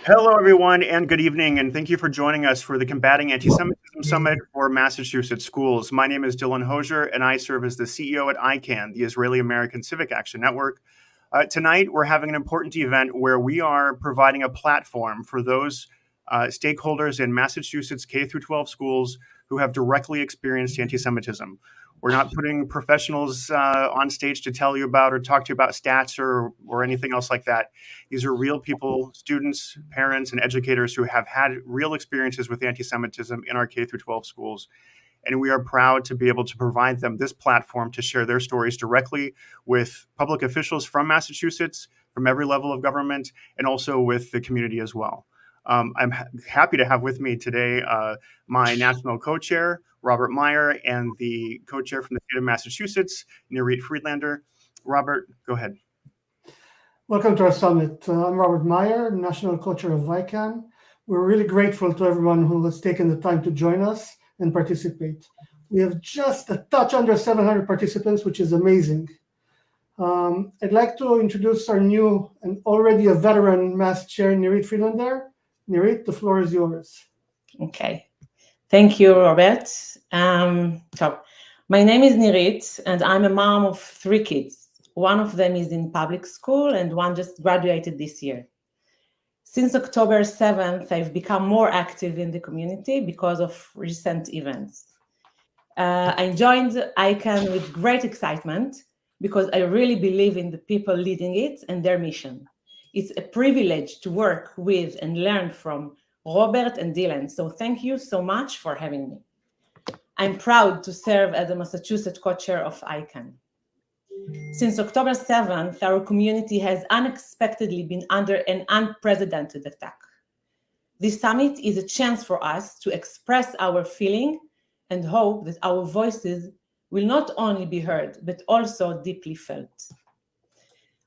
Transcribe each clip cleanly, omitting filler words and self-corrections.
Hello, everyone, and good evening, and thank you for joining us for the Combating Antisemitism Summit for Massachusetts Schools. My name is Dylan Hosier, and I serve as the CEO at ICAN, the Israeli-American Civic Action Network. Tonight, we're having an important event where we are providing a platform for those stakeholders in Massachusetts K-12 schools who have directly experienced antisemitism. We're not putting professionals on stage to tell you about or talk to you about stats or anything else like that. These are real people, students, parents, and educators who have had real experiences with anti-Semitism in our K-12 schools. And we are proud to be able to provide them this platform to share their stories directly with public officials from Massachusetts, from every level of government, and also with the community as well. I'm happy to have with me today my national co-chair, Robert Meyer, and the co-chair from the state of Massachusetts, Nirit Friedlander. Robert, go ahead. Welcome to our summit. I'm Robert Meyer, national co-chair of ICAN. We're really grateful to everyone who has taken the time to join us and participate. We have just a touch under 700 participants, which is amazing. I'd like to introduce our new and already a veteran Mass Chair, Nirit Friedlander. Nirit, the floor is yours. Okay. Thank you, Robert. So my name is Nirit, and I'm a mom of 3 kids. One of them is in public school, and one just graduated this year. Since October 7th, I've become more active in the community because of recent events. I joined ICAN with great excitement because I really believe in the people leading it and their mission. It's a privilege to work with and learn from Robert and Dylan, so thank you so much for having me. I'm proud to serve as the Massachusetts co-chair of ICAN. Since October 7th, our community has unexpectedly been under an unprecedented attack. This summit is a chance for us to express our feeling and hope that our voices will not only be heard, but also deeply felt.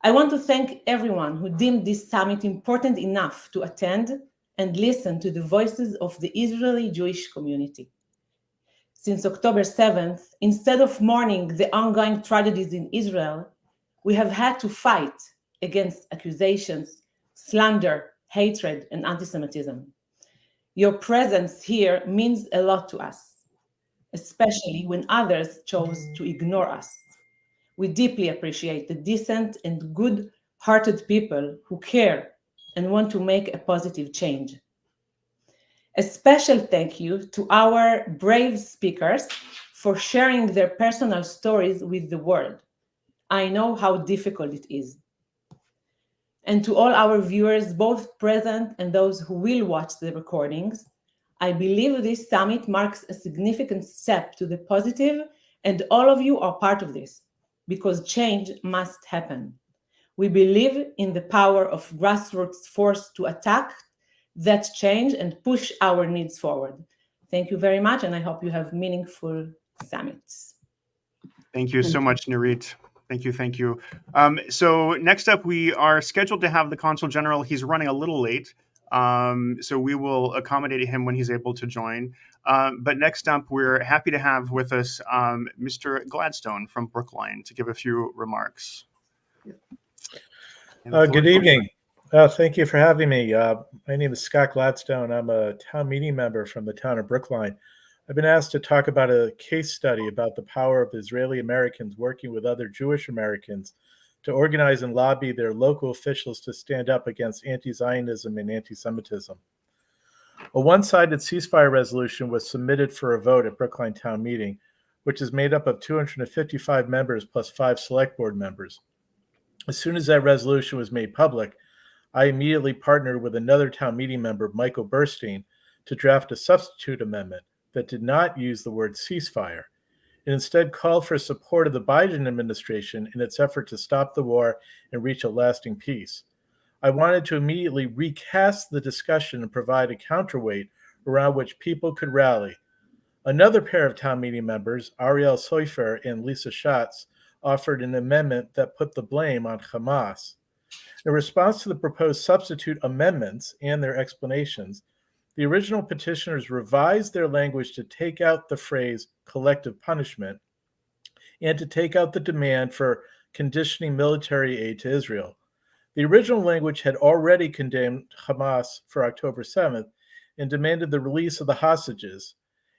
I want to thank everyone who deemed this summit important enough to attend and listen to the voices of the Israeli Jewish community. Since October 7th, instead of mourning the ongoing tragedies in Israel, we have had to fight against accusations, slander, hatred, and anti-Semitism. Your presence here means a lot to us, especially when others chose to ignore us. We deeply appreciate the decent and good-hearted people who care and want to make a positive change. A special thank you to our brave speakers for sharing their personal stories with the world. I know how difficult it is. And to all our viewers, both present and those who will watch the recordings, I believe this summit marks a significant step to the positive, and all of you are part of this, because change must happen. We believe in the power of grassroots force to attack that change and push our needs forward. Thank you very much, and I hope you have meaningful summits. Thank you so much, Nirit. Thank you. So next up, we are scheduled to have the Consul General. He's running a little late, so we will accommodate him when he's able to join. But next up, we're happy to have with us Mr. Gladstone from Brookline to give a few remarks. Good evening. Thank you for having me. My name is Scott Gladstone. I'm a town meeting member from the town of Brookline. I've been asked to talk about a case study about the power of Israeli Americans working with other Jewish Americans to organize and lobby their local officials to stand up against anti-Zionism and anti-Semitism. A one-sided ceasefire resolution was submitted for a vote at Brookline Town Meeting, which is made up of 255 members plus 5 select board members. As soon as that resolution was made public, I immediately partnered with another town meeting member, Michael Burstein, to draft a substitute amendment that did not use the word ceasefire. It instead called for support of the Biden administration in its effort to stop the war and reach a lasting peace. I wanted to immediately recast the discussion and provide a counterweight around which people could rally. Another pair of town meeting members, Ariel Soifer and Lisa Schatz, offered an amendment that put the blame on Hamas. In response to the proposed substitute amendments and their explanations, the original petitioners revised their language to take out the phrase collective punishment and to take out the demand for conditioning military aid to Israel. The original language had already condemned Hamas for October 7th and demanded the release of the hostages.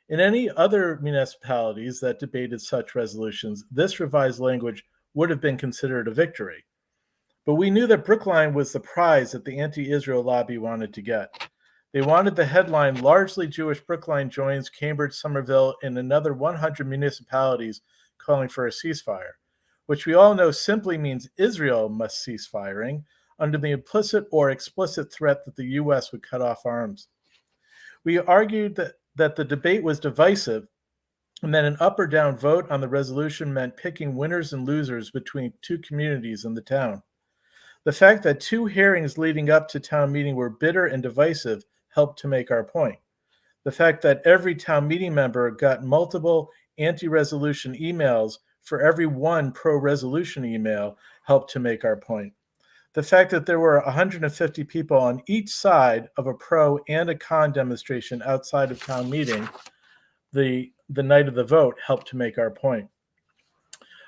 In any other municipalities that debated such resolutions, this revised language would have been considered a victory. But we knew that Brookline was the prize that the anti-Israel lobby wanted to get. They wanted the headline, "Largely Jewish Brookline joins Cambridge, Somerville, and another 100 municipalities calling for a ceasefire," which we all know simply means Israel must cease firing under the implicit or explicit threat that the U.S. would cut off arms. We argued that the debate was divisive and that an up or down vote on the resolution meant picking winners and losers between two communities in the town. The fact that two hearings leading up to town meeting were bitter and divisive helped to make our point. The fact that every town meeting member got multiple anti-resolution emails for every one pro-resolution email helped to make our point. The fact that there were 150 people on each side of a pro and a con demonstration outside of town meeting the night of the vote helped to make our point.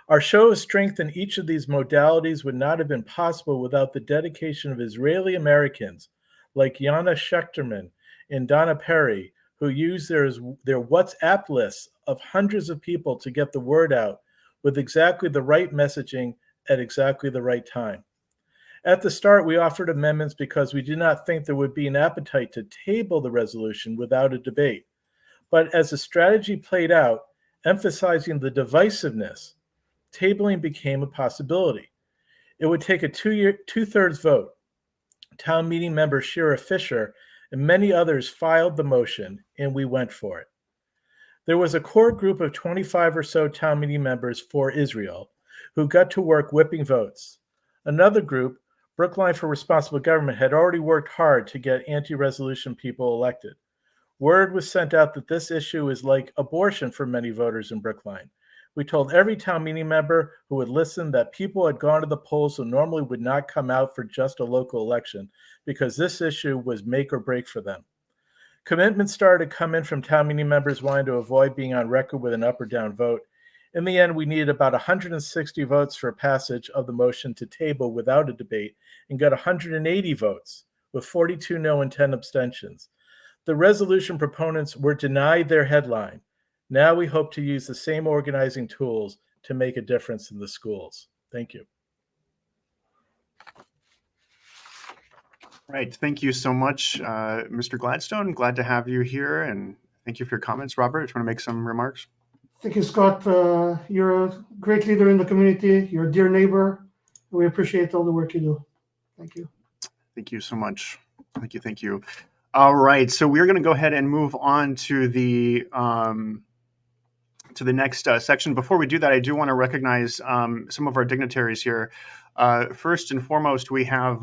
Our show of strength in each of these modalities would not have been possible without the dedication of Israeli Americans like Yana Schechterman and Donna Perry, who use their WhatsApp lists of hundreds of people to get the word out with exactly the right messaging at exactly the right time. At the start, we offered amendments because we did not think there would be an appetite to table the resolution without a debate. But as the strategy played out, emphasizing the divisiveness, tabling became a possibility. It would take a two-thirds vote. Town meeting member Shira Fisher and many others filed the motion, and we went for it. There was a core group of 25 or so town meeting members for Israel who got to work whipping votes. Another group, Brookline for Responsible Government, had already worked hard to get anti-resolution people elected. Word was sent out that this issue is like abortion for many voters in Brookline. We told every town meeting member who would listen that people had gone to the polls who normally would not come out for just a local election because this issue was make or break for them. Commitments started to come in from town meeting members wanting to avoid being on record with an up or down vote. In the end, we needed about 160 votes for passage of the motion to table without a debate and got 180 votes, with 42 no and 10 abstentions. The resolution proponents were denied their headline. Now we hope to use the same organizing tools to make a difference in the schools. Thank you. Right. Thank you so much, Mr. Gladstone. Glad to have you here, and thank you for your comments. Robert, do you want to make some remarks? Thank you, Scott. You're a great leader in the community. You're a dear neighbor. We appreciate all the work you do. Thank you. Thank you so much. Thank you. All right. So we're going to go ahead and move on to the next section. Before we do that, I do want to recognize some of our dignitaries here. First and foremost, we have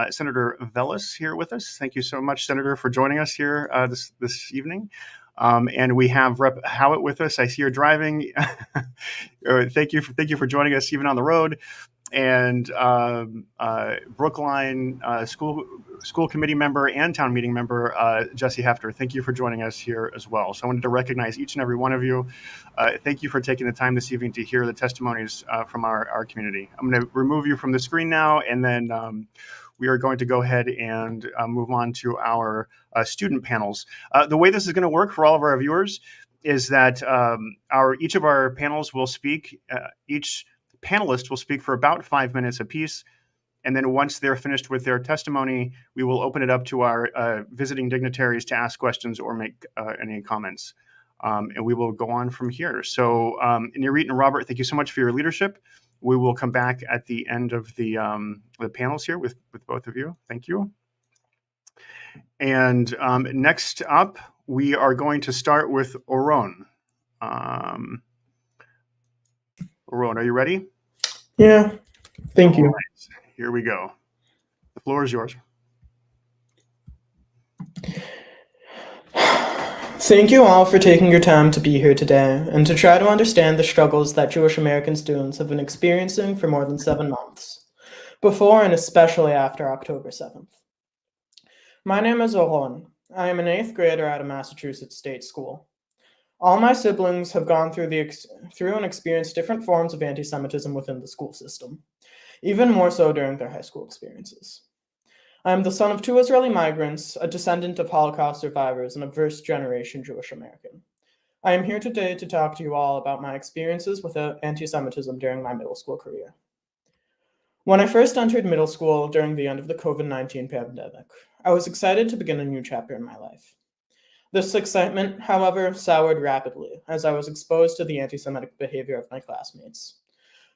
Senator Velas here with us. Thank you so much, Senator, for joining us here this evening. And we have Rep. Howitt with us. I see you're driving. Thank you for joining us even on the road. And Brookline school committee member and town meeting member Jesse Hefter. Thank you for joining us here as well. So I wanted to recognize each and every one of you. Thank you for taking the time this evening to hear the testimonies from our community. I'm going to remove you from the screen now, and then we are going to go ahead and move on to our student panels. The way this is going to work for all of our viewers is that each of our panels will speak. Each panelist will speak for about 5 minutes apiece. And then once they're finished with their testimony, we will open it up to our visiting dignitaries to ask questions or make any comments. And we will go on from here. So Nirit and Robert, thank you so much for your leadership. We will come back at the end of the panels here with both of you. Thank you. And next up, we are going to start with Oron. Oron, are you ready? Yeah, thank you. All right, here we go. The floor is yours. Thank you all for taking your time to be here today and to try to understand the struggles that Jewish American students have been experiencing for more than 7 months, before and especially after October 7th. My name is Oron. I am an 8th grader at a Massachusetts state school. All my siblings have gone through and experienced different forms of anti-Semitism within the school system. even more so during their high school experiences. I am the son of 2 Israeli migrants, a descendant of Holocaust survivors, and a first-generation Jewish American. I am here today to talk to you all about my experiences with anti-Semitism during my middle school career. When I first entered middle school during the end of the COVID-19 pandemic, I was excited to begin a new chapter in my life. This excitement, however, soured rapidly as I was exposed to the anti-Semitic behavior of my classmates.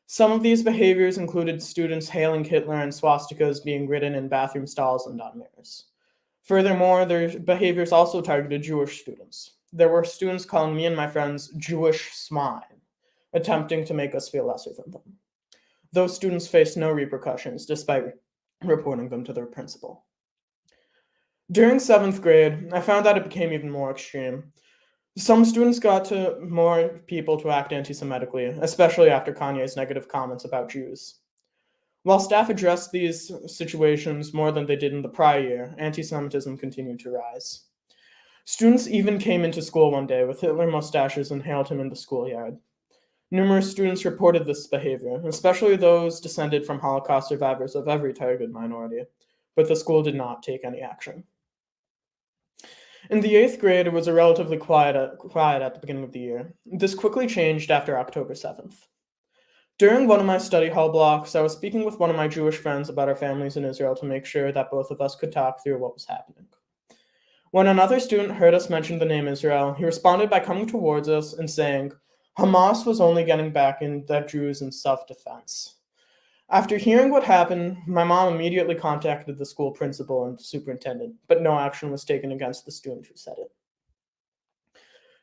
Some of these behaviors included students hailing Hitler and swastikas being written in bathroom stalls and on mirrors. Furthermore, their behaviors also targeted Jewish students. There were students calling me and my friends Jewish swine, attempting to make us feel lesser than them. Those students faced no repercussions despite reporting them to their principal. During 7th grade, I found that it became even more extreme. Some students got to more people to act anti-Semitically, especially after Kanye's negative comments about Jews. While staff addressed these situations more than they did in the prior year, anti-Semitism continued to rise. Students even came into school one day with Hitler mustaches and hailed him in the schoolyard. Numerous students reported this behavior, especially those descended from Holocaust survivors of every targeted minority, but the school did not take any action. In the 8th grade, it was a relatively quiet at the beginning of the year. This quickly changed after October 7th. During one of my study hall blocks, I was speaking with one of my Jewish friends about our families in Israel to make sure that both of us could talk through what was happening. When another student heard us mention the name Israel, he responded by coming towards us and saying, Hamas was only getting back in the Jews in self-defense. After hearing what happened, my mom immediately contacted the school principal and the superintendent, but no action was taken against the student who said it.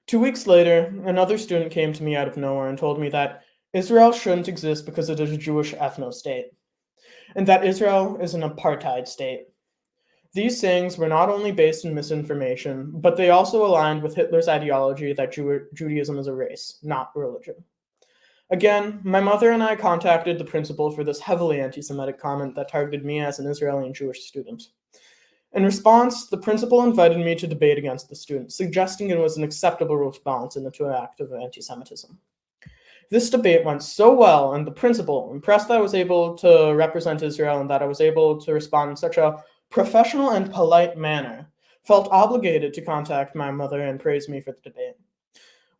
2 weeks later, another student came to me out of nowhere and told me that Israel shouldn't exist because it is a Jewish ethno-state, and that Israel is an apartheid state. These sayings were not only based in misinformation, but they also aligned with Hitler's ideology that Judaism is a race, not religion. Again, my mother and I contacted the principal for this heavily anti-Semitic comment that targeted me as an Israeli and Jewish student. In response, the principal invited me to debate against the student, suggesting it was an acceptable response into an act of anti-Semitism. This debate went so well, and the principal, impressed that I was able to represent Israel and that I was able to respond in such a professional and polite manner, felt obligated to contact my mother and praise me for the debate.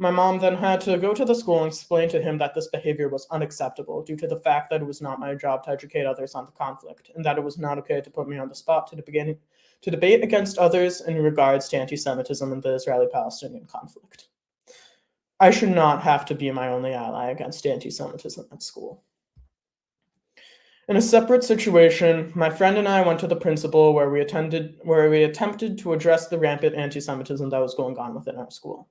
My mom then had to go to the school and explain to him that this behavior was unacceptable due to the fact that it was not my job to educate others on the conflict, and that it was not okay to put me on the spot to debate against others in regards to anti-Semitism in the Israeli-Palestinian conflict. I should not have to be my only ally against anti-Semitism at school. In a separate situation, my friend and I went to the principal where we attempted to address the rampant anti-Semitism that was going on within our school.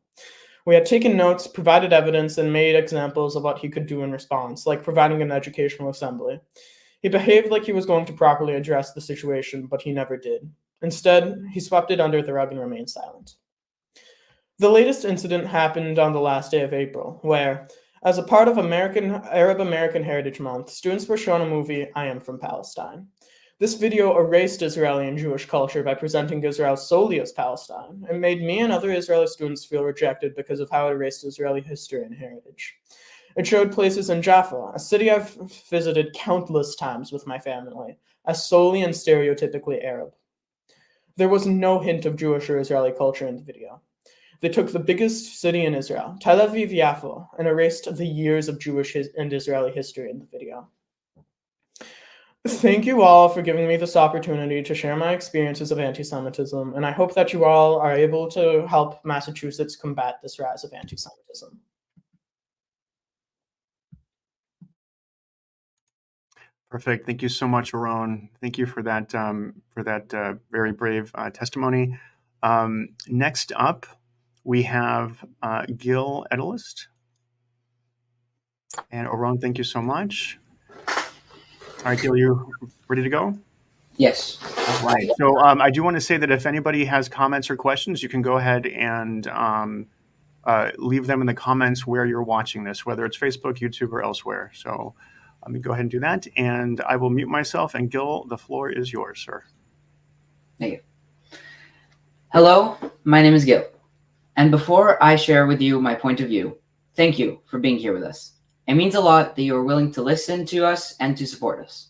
We had taken notes, provided evidence, and made examples of what he could do in response, like providing an educational assembly. He behaved like he was going to properly address the situation, but he never did. Instead, he swept it under the rug and remained silent. The latest incident happened on the last day of April, where, as a part of Arab American Heritage Month, students were shown a movie, I Am from Palestine. This video erased Israeli and Jewish culture by presenting Israel solely as Palestine, and made me and other Israeli students feel rejected because of how it erased Israeli history and heritage. It showed places in Jaffa, a city I've visited countless times with my family, as solely and stereotypically Arab. There was no hint of Jewish or Israeli culture in the video. They took the biggest city in Israel, Tel Aviv Yafo, and erased the years of Jewish and Israeli history in the video. Thank you all for giving me this opportunity to share my experiences of anti-Semitism, and I hope that you all are able to help Massachusetts combat this rise of anti-Semitism. Perfect. Thank you so much, Aron. Thank you for that very brave testimony. Next up, we have Gil Edelist. And Aron, thank you so much. All right, Gil, you ready to go? Yes. All right. So I do want to say that if anybody has comments or questions, you can go ahead and leave them in the comments where you're watching this, whether it's Facebook, YouTube, or elsewhere. So let me go ahead and do that. And I will mute myself. And Gil, the floor is yours, sir. Thank you. Hello, my name is Gil. And before I share with you my point of view, thank you for being here with us. It means a lot that you are willing to listen to us and to support us.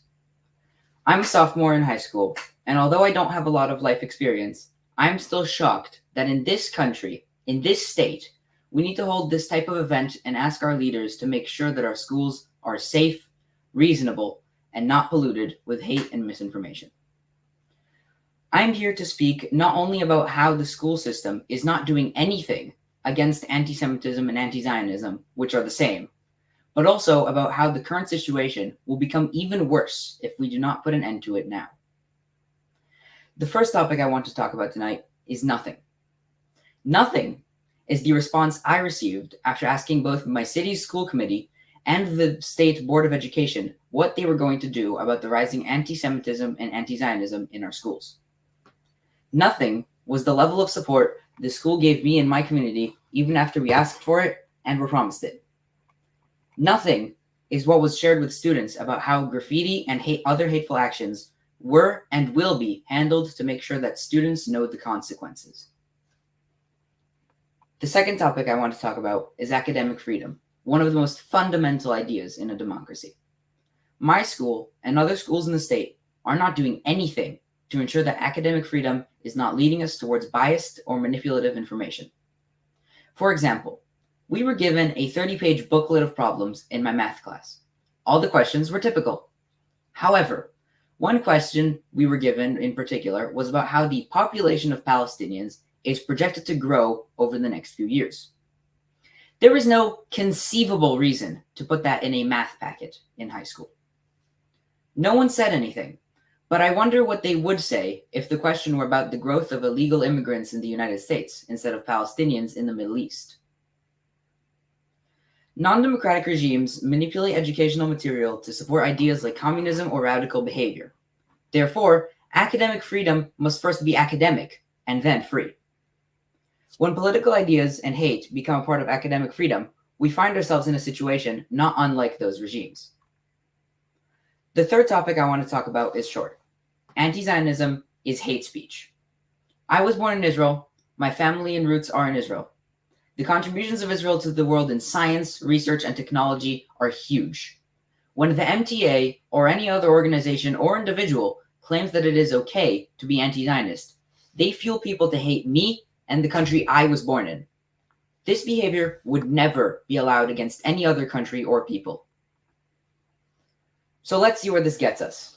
I'm a sophomore in high school, and although I don't have a lot of life experience, I'm still shocked that in this country, in this state, we need to hold this type of event and ask our leaders to make sure that our schools are safe, reasonable, and not polluted with hate and misinformation. I'm here to speak not only about how the school system is not doing anything against anti-Semitism and anti-Zionism, which are the same, but also about how the current situation will become even worse if we do not put an end to it now. The first topic I want to talk about tonight is nothing. Nothing is the response I received after asking both my city's school committee and the state board of education what they were going to do about the rising anti-Semitism and anti-Zionism in our schools. Nothing was the level of support the school gave me and my community even after we asked for it and were promised it. Nothing is what was shared with students about how graffiti and other hateful actions were and will be handled to make sure that students know the consequences. The second topic I want to talk about is academic freedom, one of the most fundamental ideas in a democracy. My school and other schools in the state are not doing anything to ensure that academic freedom is not leading us towards biased or manipulative information. For example, we were given a 30-page booklet of problems in my math class. All the questions were typical. However, one question we were given in particular was about how the population of Palestinians is projected to grow over the next few years. There is no conceivable reason to put that in a math packet in high school. No one said anything, but I wonder what they would say if the question were about the growth of illegal immigrants in the United States instead of Palestinians in the Middle East. Non-democratic regimes manipulate educational material to support ideas like communism or radical behavior. Therefore, academic freedom must first be academic and then free. When political ideas and hate become a part of academic freedom, we find ourselves in a situation not unlike those regimes. The third topic I want to talk about is short. Anti-Zionism is hate speech. I was born in Israel. My family and roots are in Israel. The contributions of Israel to the world in science, research, and technology are huge. When the MTA or any other organization or individual claims that it is okay to be anti-Zionist, they fuel people to hate me and the country I was born in. This behavior would never be allowed against any other country or people. So let's see where this gets us.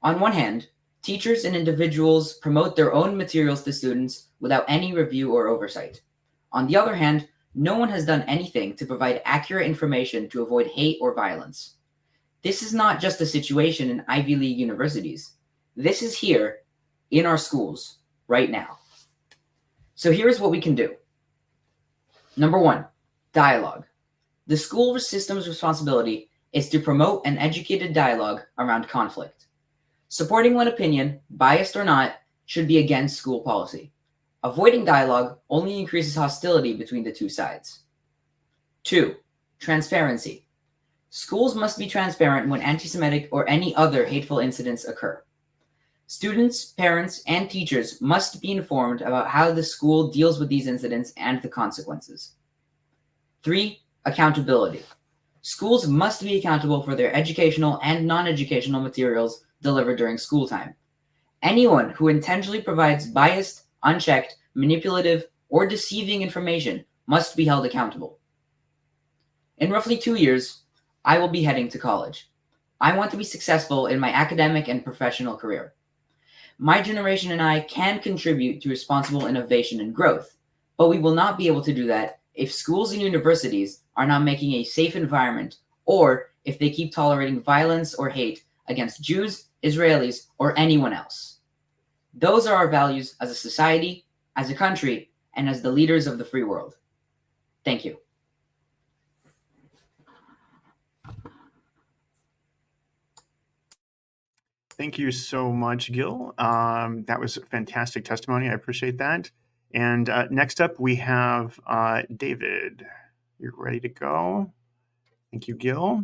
On one hand, teachers and individuals promote their own materials to students without any review or oversight. On the other hand, no one has done anything to provide accurate information to avoid hate or violence. This is not just a situation in Ivy League universities. This is here in our schools right now. So here's what we can do. Number one, dialogue. The school system's responsibility is to promote an educated dialogue around conflict. Supporting one opinion, biased or not, should be against school policy. Avoiding dialogue only increases hostility between the two sides. 2. Transparency. Schools must be transparent when anti-Semitic or any other hateful incidents occur. Students, parents, and teachers must be informed about how the school deals with these incidents and the consequences. 3. Accountability. Schools must be accountable for their educational and non-educational materials delivered during school time. Anyone who intentionally provides biased, unchecked, manipulative, or deceiving information must be held accountable. In roughly 2 years, I will be heading to college. I want to be successful in my academic and professional career. My generation and I can contribute to responsible innovation and growth, but we will not be able to do that if schools and universities are not making a safe environment, or if they keep tolerating violence or hate against Jews, Israelis, or anyone else. Those are our values as a society, as a country, and as the leaders of the free world. Thank you. Thank you so much, Gil. That was fantastic testimony. I appreciate that. And next up, we have David. You're ready to go. Thank you, Gil.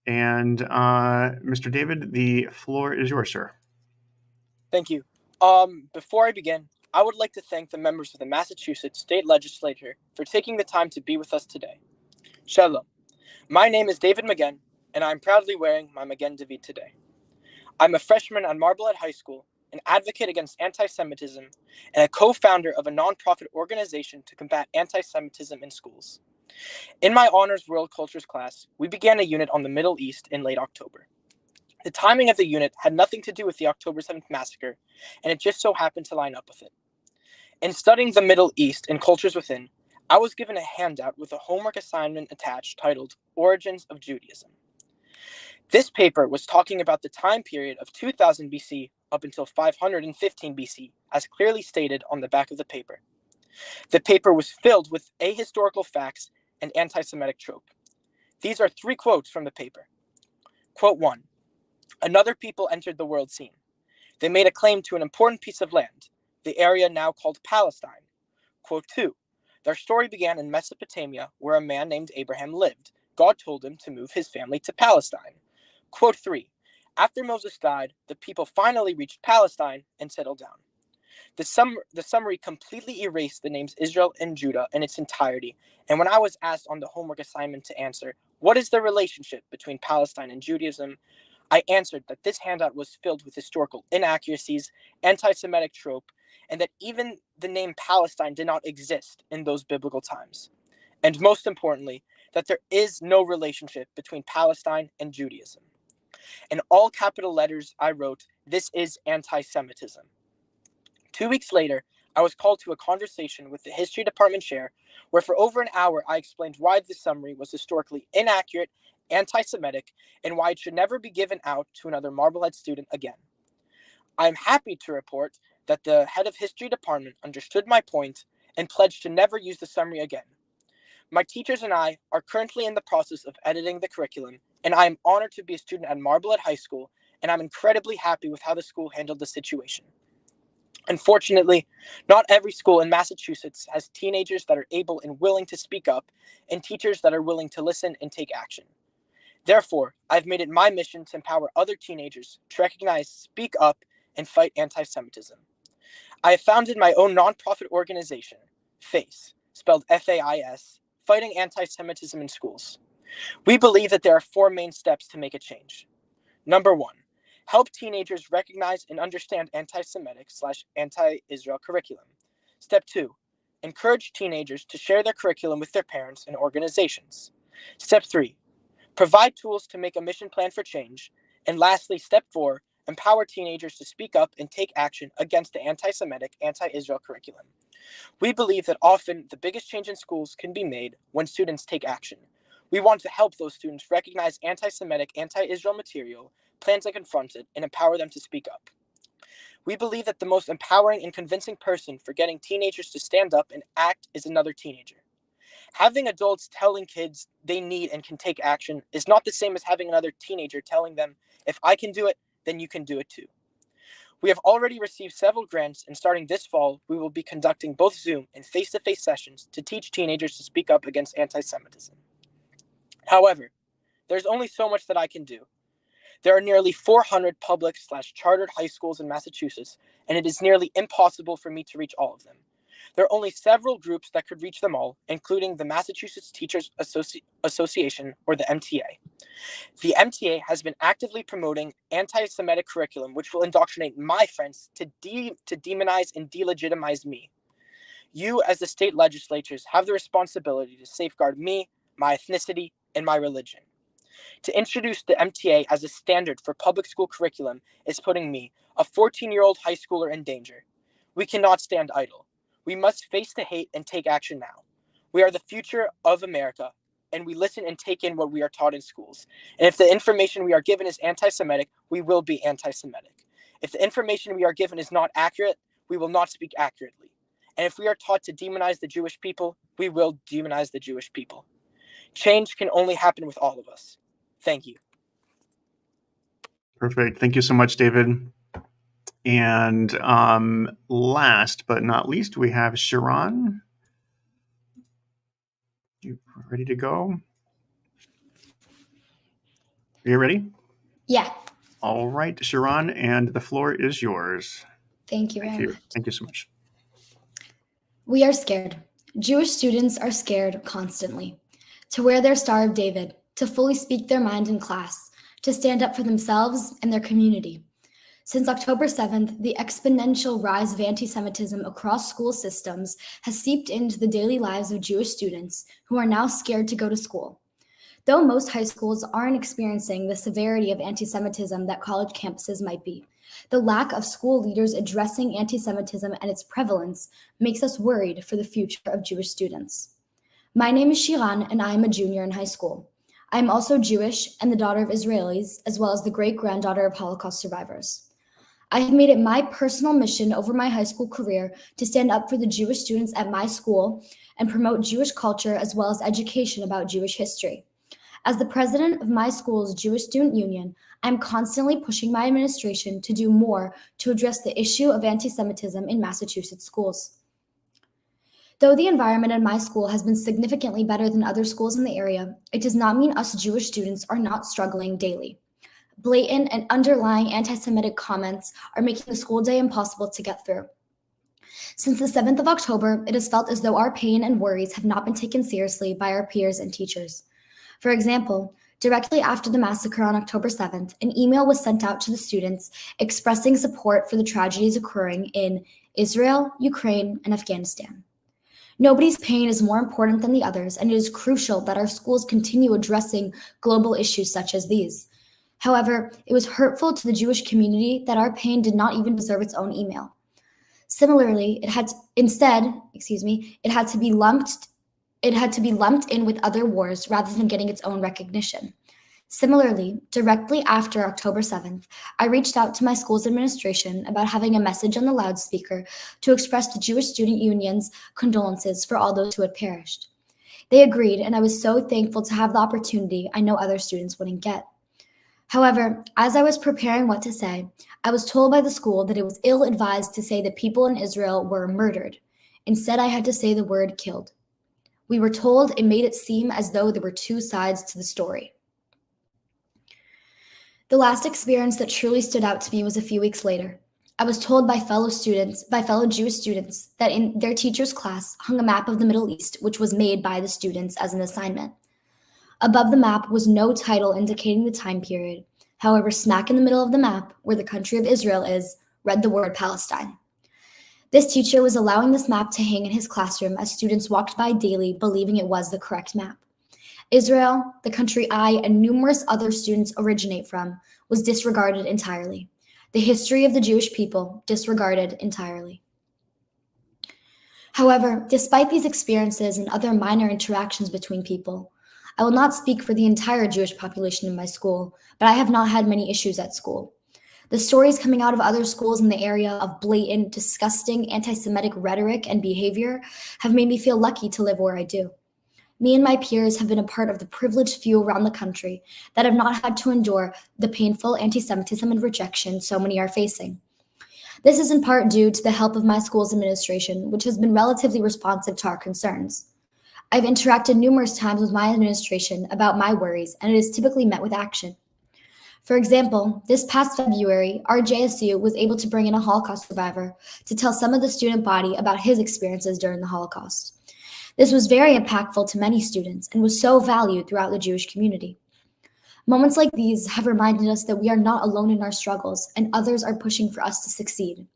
And Mr. David, the floor is yours, sir. Thank you. Before I begin, I would like to thank the members of the Massachusetts State Legislature for taking the time to be with us today. Shalom. My name is David McGinn, and I'm proudly wearing my Magen David today. I'm a freshman at Marblehead High School, an advocate against anti-Semitism, and a co-founder of a nonprofit organization to combat anti-Semitism in schools. In my honors world cultures class, we began a unit on the Middle East in late October. The timing of the unit had nothing to do with the October 7th massacre, and it just so happened to line up with it. In studying the Middle East and cultures within, I was given a handout with a homework assignment attached titled Origins of Judaism. This paper was talking about the time period of 2000 BC up until 515 BC, as clearly stated on the back of the paper. The paper was filled with ahistorical facts and anti-Semitic trope. These are 3 quotes from the paper. Quote 1. Another people entered the world scene. They made a claim to an important piece of land, the area now called Palestine. Quote 2. Their story began in Mesopotamia, where a man named Abraham lived. God told him to move his family to Palestine. Quote 3. After Moses died, the people finally reached Palestine and settled down. The summary completely erased the names Israel and Judah in its entirety, and when I was asked on the homework assignment to answer, what is the relationship between Palestine and Judaism, I answered that this handout was filled with historical inaccuracies, anti-Semitic trope, and that even the name Palestine did not exist in those biblical times. And most importantly, that there is no relationship between Palestine and Judaism. In all capital letters, I wrote, "This is anti-Semitism." 2 weeks later, I was called to a conversation with the history department chair, where for over an hour I explained why this summary was historically inaccurate, anti-Semitic, and why it should never be given out to another Marblehead student again. I am happy to report that the head of history department understood my point and pledged to never use the summary again. My teachers and I are currently in the process of editing the curriculum, and I am honored to be a student at Marblehead High School, and I'm incredibly happy with how the school handled the situation. Unfortunately, not every school in Massachusetts has teenagers that are able and willing to speak up, and teachers that are willing to listen and take action. Therefore, I've made it my mission to empower other teenagers to recognize, speak up, and fight anti-Semitism. I have founded my own nonprofit organization, FACE, spelled F-A-I-S, Fighting Anti-Semitism in Schools. We believe that there are 4 main steps to make a change. Number 1, help teenagers recognize and understand anti-Semitic/anti-Israel curriculum. Step 2, encourage teenagers to share their curriculum with their parents and organizations. Step 3, provide tools to make a mission plan for change. And lastly, step 4, empower teenagers to speak up and take action against the anti-Semitic, anti-Israel curriculum. We believe that often the biggest change in schools can be made when students take action. We want to help those students recognize anti-Semitic, anti-Israel material, plan to confront it, and empower them to speak up. We believe that the most empowering and convincing person for getting teenagers to stand up and act is another teenager. Having adults telling kids they need and can take action is not the same as having another teenager telling them, if I can do it, then you can do it too. We have already received several grants, and starting this fall, we will be conducting both Zoom and face-to-face sessions to teach teenagers to speak up against anti-Semitism. However, there's only so much that I can do. There are nearly 400 public/chartered high schools in Massachusetts, and it is nearly impossible for me to reach all of them. There are only several groups that could reach them all, including the Massachusetts Teachers Association, or the MTA. The MTA has been actively promoting anti-Semitic curriculum, which will indoctrinate my friends to demonize and delegitimize me. You, as the state legislatures, have the responsibility to safeguard me, my ethnicity, and my religion. To introduce the MTA as a standard for public school curriculum is putting me, a 14-year-old high schooler, in danger. We cannot stand idle. We must face the hate and take action now. We are the future of America, and we listen and take in what we are taught in schools. And if the information we are given is anti-Semitic, we will be anti-Semitic. If the information we are given is not accurate, we will not speak accurately. And if we are taught to demonize the Jewish people, we will demonize the Jewish people. Change can only happen with all of us. Thank you. Perfect. Thank you so much, David. And last but not least, we have Sharon. You ready to go? Are you ready? Yeah. All right, Sharon, and the floor is yours. Thank you very much. Thank you so much. We are scared. Jewish students are scared constantly. to wear their Star of David, to fully speak their mind in class, to stand up for themselves and their community. Since October 7th, the exponential rise of anti-Semitism across school systems has seeped into the daily lives of Jewish students who are now scared to go to school. Though most high schools aren't experiencing the severity of anti-Semitism that college campuses might be, the lack of school leaders addressing anti-Semitism and its prevalence makes us worried for the future of Jewish students. My name is Shiran, and I am a junior in high school. I am also Jewish and the daughter of Israelis, as well as the great-granddaughter of Holocaust survivors. I have made it my personal mission over my high school career to stand up for the Jewish students at my school and promote Jewish culture as well as education about Jewish history. As the president of my school's Jewish Student Union, I'm constantly pushing my administration to do more to address the issue of anti-Semitism in Massachusetts schools. Though the environment in my school has been significantly better than other schools in the area, it does not mean us Jewish students are not struggling daily. Blatant and underlying anti-Semitic comments are making the school day impossible to get through. Since the 7th of October, it has felt as though our pain and worries have not been taken seriously by our peers and teachers. For example, directly after the massacre on October 7th, an email was sent out to the students expressing support for the tragedies occurring in Israel, Ukraine, and Afghanistan. Nobody's pain is more important than the others, and it is crucial that our schools continue addressing global issues such as these. However, it was hurtful to the Jewish community that our pain did not even deserve its own email. Similarly, it had to be lumped in with other wars rather than getting its own recognition. Similarly, directly after October 7th, I reached out to my school's administration about having a message on the loudspeaker to express the Jewish Student Union's condolences for all those who had perished. They agreed, and I was so thankful to have the opportunity I know other students wouldn't get. However, as I was preparing what to say, I was told by the school that it was ill-advised to say that people in Israel were murdered. Instead, I had to say the word killed. We were told it made it seem as though there were two sides to the story. The last experience that truly stood out to me was a few weeks later. I was told by fellow Jewish students, that in their teacher's class hung a map of the Middle East, which was made by the students as an assignment. Above the map was no title indicating the time period. However, smack in the middle of the map, where the country of Israel is, read the word Palestine. This teacher was allowing this map to hang in his classroom as students walked by daily, believing it was the correct map. Israel, the country I and numerous other students originate from, was disregarded entirely. The history of the Jewish people disregarded entirely. However, despite these experiences and other minor interactions between people, I will not speak for the entire Jewish population in my school, but I have not had many issues at school. The stories coming out of other schools in the area of blatant, disgusting anti-Semitic rhetoric and behavior have made me feel lucky to live where I do. Me and my peers have been a part of the privileged few around the country that have not had to endure the painful anti-Semitism and rejection so many are facing. This is in part due to the help of my school's administration, which has been relatively responsive to our concerns. I've interacted numerous times with my administration about my worries, and it is typically met with action. For example, this past February, our JSU was able to bring in a Holocaust survivor to tell some of the student body about his experiences during the Holocaust. This was very impactful to many students and was so valued throughout the Jewish community. Moments like these have reminded us that we are not alone in our struggles and others are pushing for us to succeed.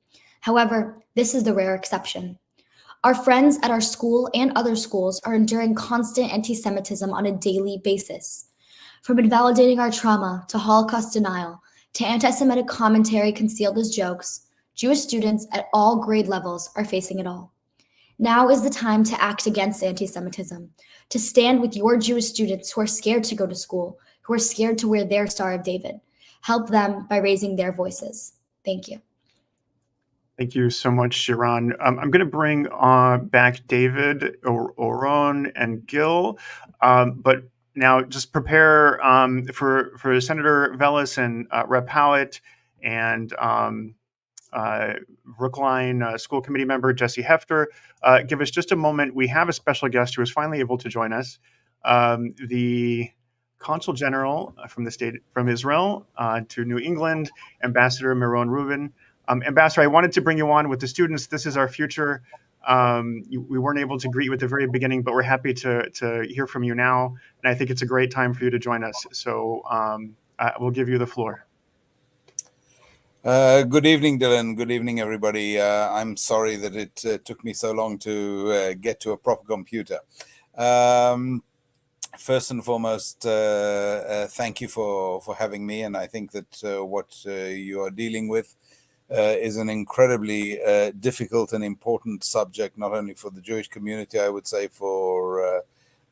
However, this is the rare exception. Our friends at our school and other schools are enduring constant anti-Semitism on a daily basis. From invalidating our trauma to Holocaust denial to anti-Semitic commentary concealed as jokes, Jewish students at all grade levels are facing it all. Now is the time to act against anti-Semitism, to stand with your Jewish students who are scared to go to school, who are scared to wear their Star of David. Help them by raising their voices. Thank you. Thank you so much, Shiran. I'm going to bring back David, Oron, and Gil, but now just prepare for Senator Velas and Rep. Howitt and Brookline School Committee member Jesse Hefter. Give us just a moment. We have a special guest who is finally able to join us, the Consul General from Israel to New England, Ambassador Meron Rubin. Ambassador, I wanted to bring you on with the students. This is our future. We weren't able to greet you at the very beginning, but we're happy to hear from you now. And I think it's a great time for you to join us. So we'll give you the floor. Good evening, Dylan. Good evening, everybody. I'm sorry that it took me so long to get to a proper computer. First and foremost, thank you for having me. And I think that what you are dealing with is an incredibly difficult and important subject, not only for the Jewish community, I would say for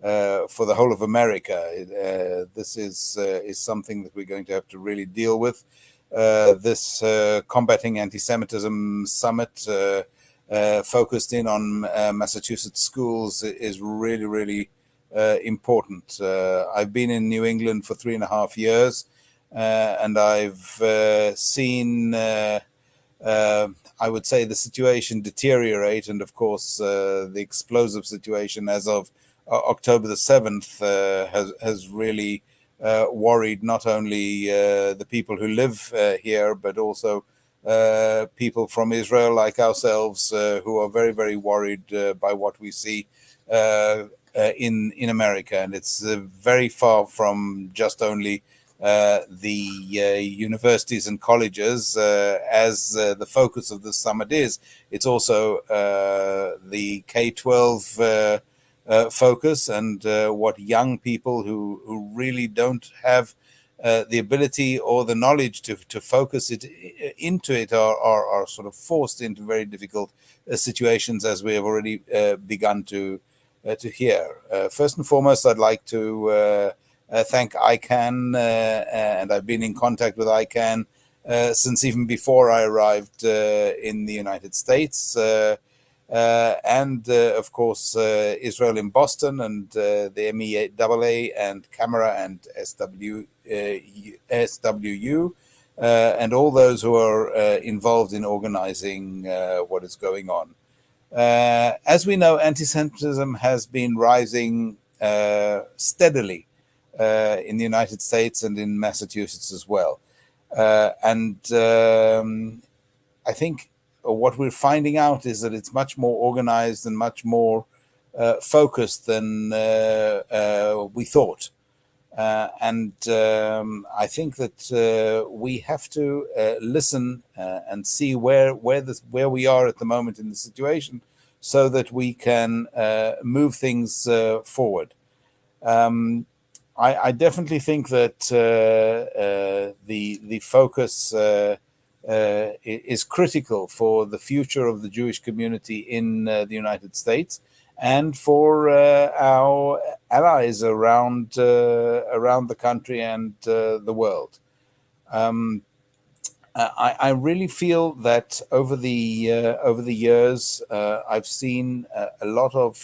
the whole of America. This is something that we're going to have to really deal with. This Combating Anti-Semitism Summit focused in on Massachusetts schools is really, really important. I've been in New England for 3.5 years, and I've seen, I would say, the situation deteriorate, and of course, the explosive situation as of October the 7th has really worried not only the people who live here, but also people from Israel like ourselves who are very, very worried by what we see in America. And it's very far from just only the universities and colleges as the focus of this summit is. It's also the K-12 focus, and what young people who really don't have the ability or the knowledge to focus it into it are sort of forced into very difficult situations, as we have already begun to hear. First and foremost, I'd like to thank ICAN, and I've been in contact with ICAN since even before I arrived in the United States. And of course, Israel in Boston, and the MEAA and Camera and SWU, and all those who are involved in organizing what is going on. As we know, anti-Semitism has been rising steadily in the United States and in Massachusetts as well. And I think what we're finding out is that it's much more organized and much more focused than we thought. And I think that we have to listen and see where we are at the moment in the situation, so that we can move things forward. I definitely think that the focus is critical for the future of the Jewish community in the United States, and for our allies around the country and the world. I really feel that over the years, I've seen a lot of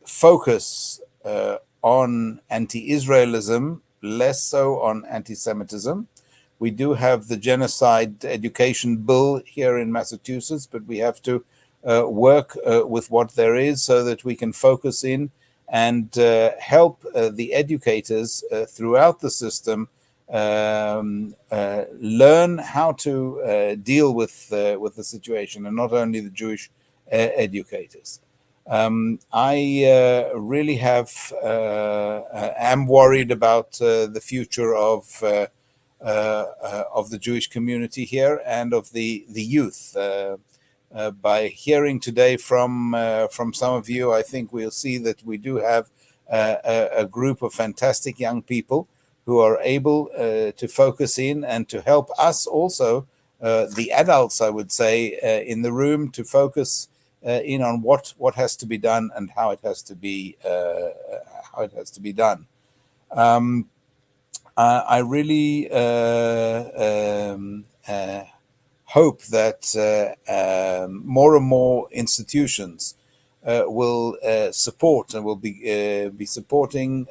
focus on anti-Israelism, less so on anti-Semitism. We do have the genocide education bill here in Massachusetts, but we have to work with what there is, so that we can focus in and help the educators throughout the system learn how to deal with the situation, and not only the Jewish educators. I really am worried about the future of the Jewish community here and of the youth. By hearing today from some of you, I think we'll see that we do have a group of fantastic young people who are able to focus in and to help us also, the adults, I would say, in the room, to focus in on what has to be done and how it has to be done. I really hope that more and more institutions will support and will be supporting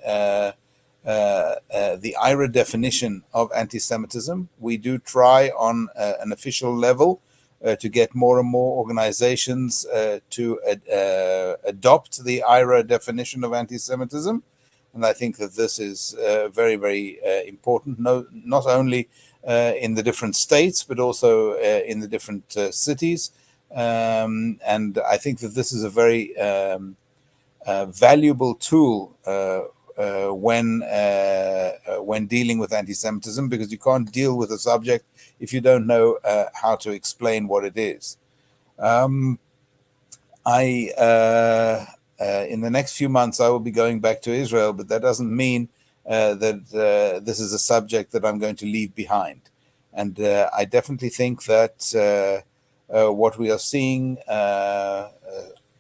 the IRA definition of anti-Semitism. We do try on an official level to get more and more organizations to adopt the IRA definition of anti-Semitism. And I think that this is very, very important, not only in the different states, but also in the different cities. And I think that this is a very valuable tool when dealing with anti-Semitism, because you can't deal with a subject if you don't know how to explain what it is. In the next few months, I will be going back to Israel, but that doesn't mean that this is a subject that I'm going to leave behind. And I definitely think that what we are seeing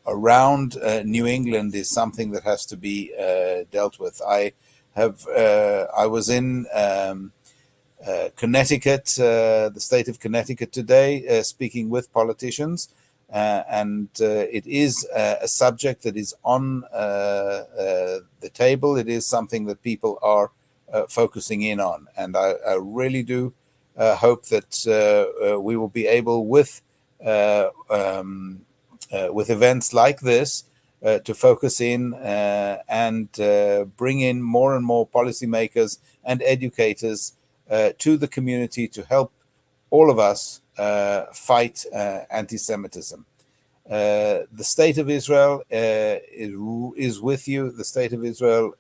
around New England is something that has to be dealt with. I was in Connecticut, the state of Connecticut today, speaking with politicians. And it is a subject that is on the table. It is something that people are focusing in on. And I really do hope that we will be able, with events like this, to focus in and bring in more and more policymakers and educators to the community to help all of us fight anti-Semitism. The State of Israel is with you. The State of Israel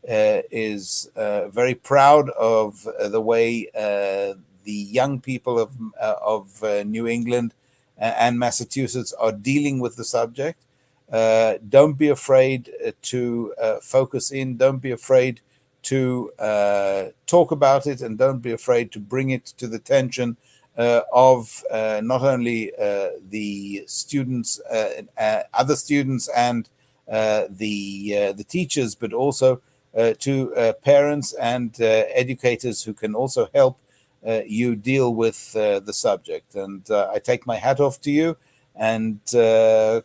is very proud of the way the young people of New England and Massachusetts are dealing with the subject. Don't be afraid to focus in. Don't be afraid to talk about it, and don't be afraid to bring it to the attention of not only the students, other students, and the teachers, but also to parents and educators who can also help you deal with the subject. And I take my hat off to you. And this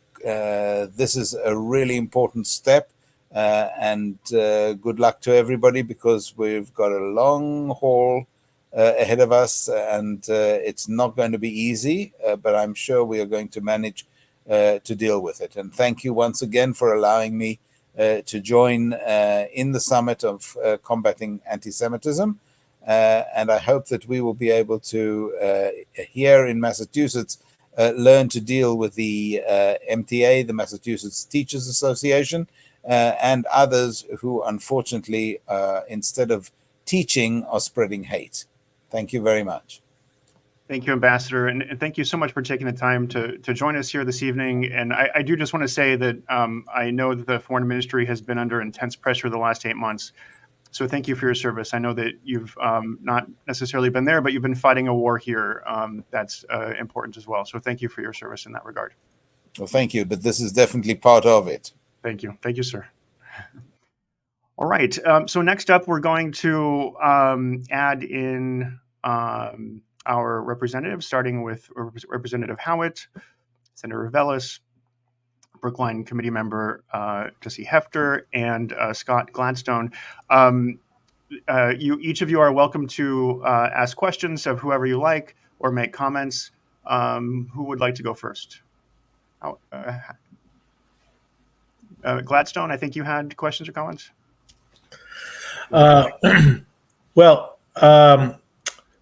is a really important step. And good luck to everybody, because we've got a long haul ahead of us, and it's not going to be easy, but I'm sure we are going to manage to deal with it. And thank you once again for allowing me to join in the summit of combating anti-Semitism. And I hope that we will be able to, here in Massachusetts, learn to deal with the MTA, the Massachusetts Teachers Association, and others who, unfortunately, instead of teaching, are spreading hate. Thank you very much. Thank you, Ambassador, and thank you so much for taking the time to join us here this evening. And I do just want to say that I know that the Foreign Ministry has been under intense pressure the last 8 months. So thank you for your service. I know that you've not necessarily been there, but you've been fighting a war here that's important as well. So thank you for your service in that regard. Well, thank you, but this is definitely part of it. Thank you. Thank you, sir. All right. So next up, we're going to add in our representatives, starting with Representative Howitt, Senator Velas, Brookline Committee Member Jesse Hefter, and Scott Gladstone. Each of you are welcome to ask questions of whoever you like or make comments. Who would like to go first? Gladstone, I think you had questions or comments?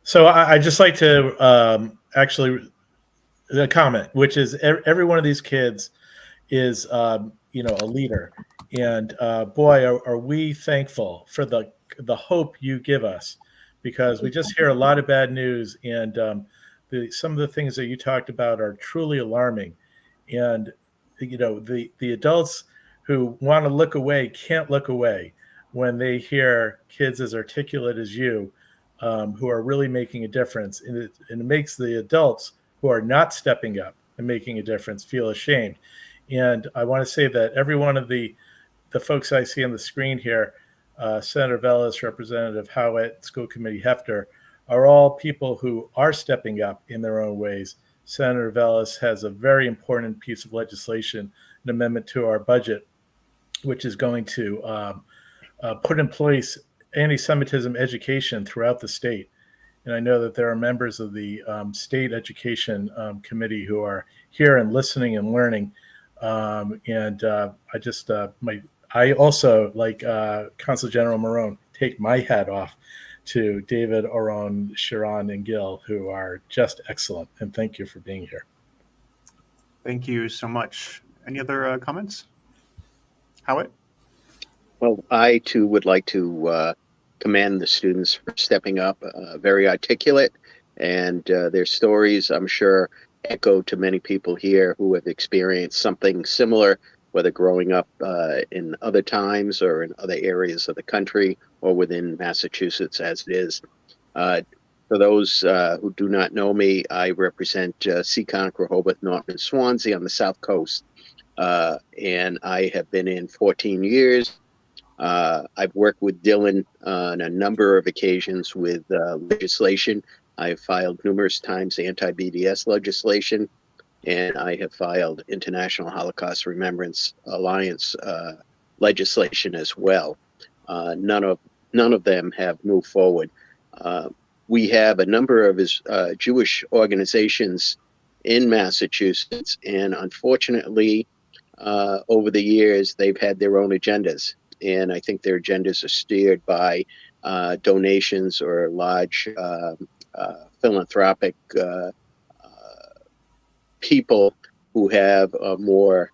So I'd just like to actually comment, which is every one of these kids is, a leader. And boy, are we thankful for the hope you give us, because we just hear a lot of bad news. And some of the things that you talked about are truly alarming. And, the adults who want to look away can't look away when they hear kids as articulate as you, who are really making a difference. And it makes the adults who are not stepping up and making a difference feel ashamed. And I want to say that every one of the folks I see on the screen here, Senator Velas, Representative Howitt, School Committee Hefter, are all people who are stepping up in their own ways. Senator Velas has a very important piece of legislation, an amendment to our budget, which is going to put in place anti-Semitism education throughout the state. And I know that there are members of the state education committee who are here and listening and learning. I also, like Consul General Marone, take my hat off to David, Oron, Sharon, and Gil, who are just excellent. And thank you for being here. Thank you so much. Any other comments? Howitt? Well, I too would like to commend the students for stepping up, very articulate, and their stories, I'm sure, echo to many people here who have experienced something similar, whether growing up in other times or in other areas of the country or within Massachusetts as it is. For those who do not know me, I represent Seekonk, Rehoboth, Norton, and Swansea on the South Coast. And I have been in 14 years. I've worked with Dylan on a number of occasions with legislation. I've filed numerous times anti-BDS legislation, and I have filed International Holocaust Remembrance Alliance legislation as well. None of them have moved forward. We have a number of Jewish organizations in Massachusetts, and unfortunately, over the years, they've had their own agendas. And I think their agendas are steered by donations or large philanthropic people who have a more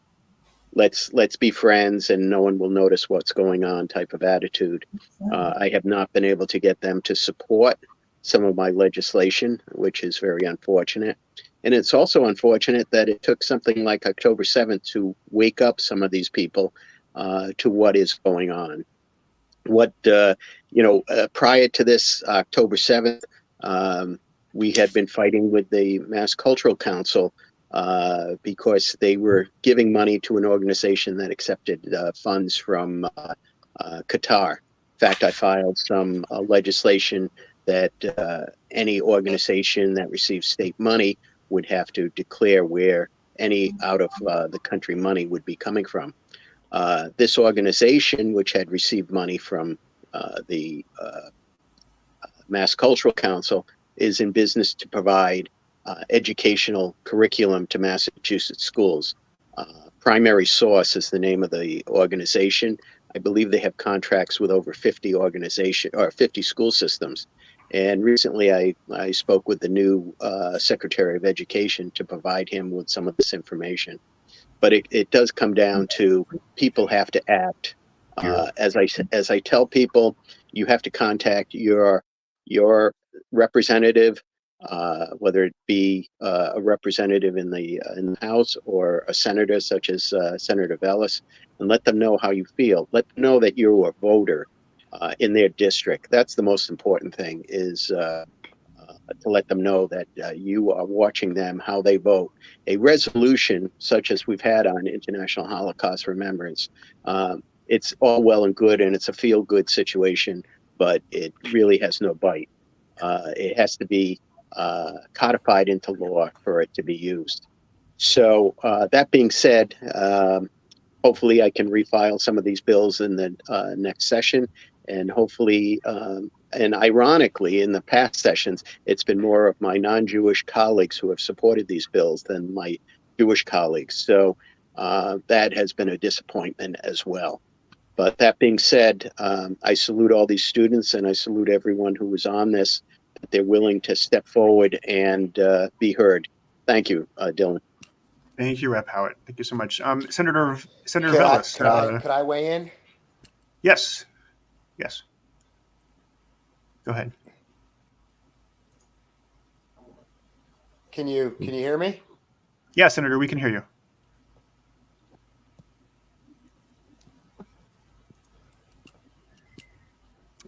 let's be friends and no one will notice what's going on type of attitude. I have not been able to get them to support some of my legislation, which is very unfortunate. And it's also unfortunate that it took something like October 7th to wake up some of these people to what is going on. Prior to this October 7th, we had been fighting with the Mass Cultural Council because they were giving money to an organization that accepted funds from Qatar. In fact, I filed some legislation that any organization that receives state money would have to declare where any out of the country money would be coming from. This organization, which had received money from the Mass Cultural Council, is in business to provide educational curriculum to Massachusetts schools. Primary Source is the name of the organization. I believe they have contracts with over 50 school systems. And recently I spoke with the new Secretary of Education to provide him with some of this information. But it does come down to people have to act. As I tell people, you have to contact your representative, whether it be a representative in the House or a senator such as Senator Vellis, and let them know how you feel. Let them know that you're a voter in their district. That's the most important thing, is to let them know that you are watching them, how they vote. A resolution such as we've had on International Holocaust Remembrance, it's all well and good and it's a feel-good situation, but it really has no bite. It has to be codified into law for it to be used. So that being said, hopefully I can refile some of these bills in the next session, and hopefully, and ironically, in the past sessions, it's been more of my non-Jewish colleagues who have supported these bills than my Jewish colleagues. So that has been a disappointment as well. But that being said, I salute all these students and I salute everyone who was on this, that they're willing to step forward and be heard. Thank you, Dylan. Thank you, Rep. Howitt. Thank you so much. Senator Vellis. Could I weigh in? Yes. Yes. Go ahead. Can you hear me? Yeah, Senator, we can hear you.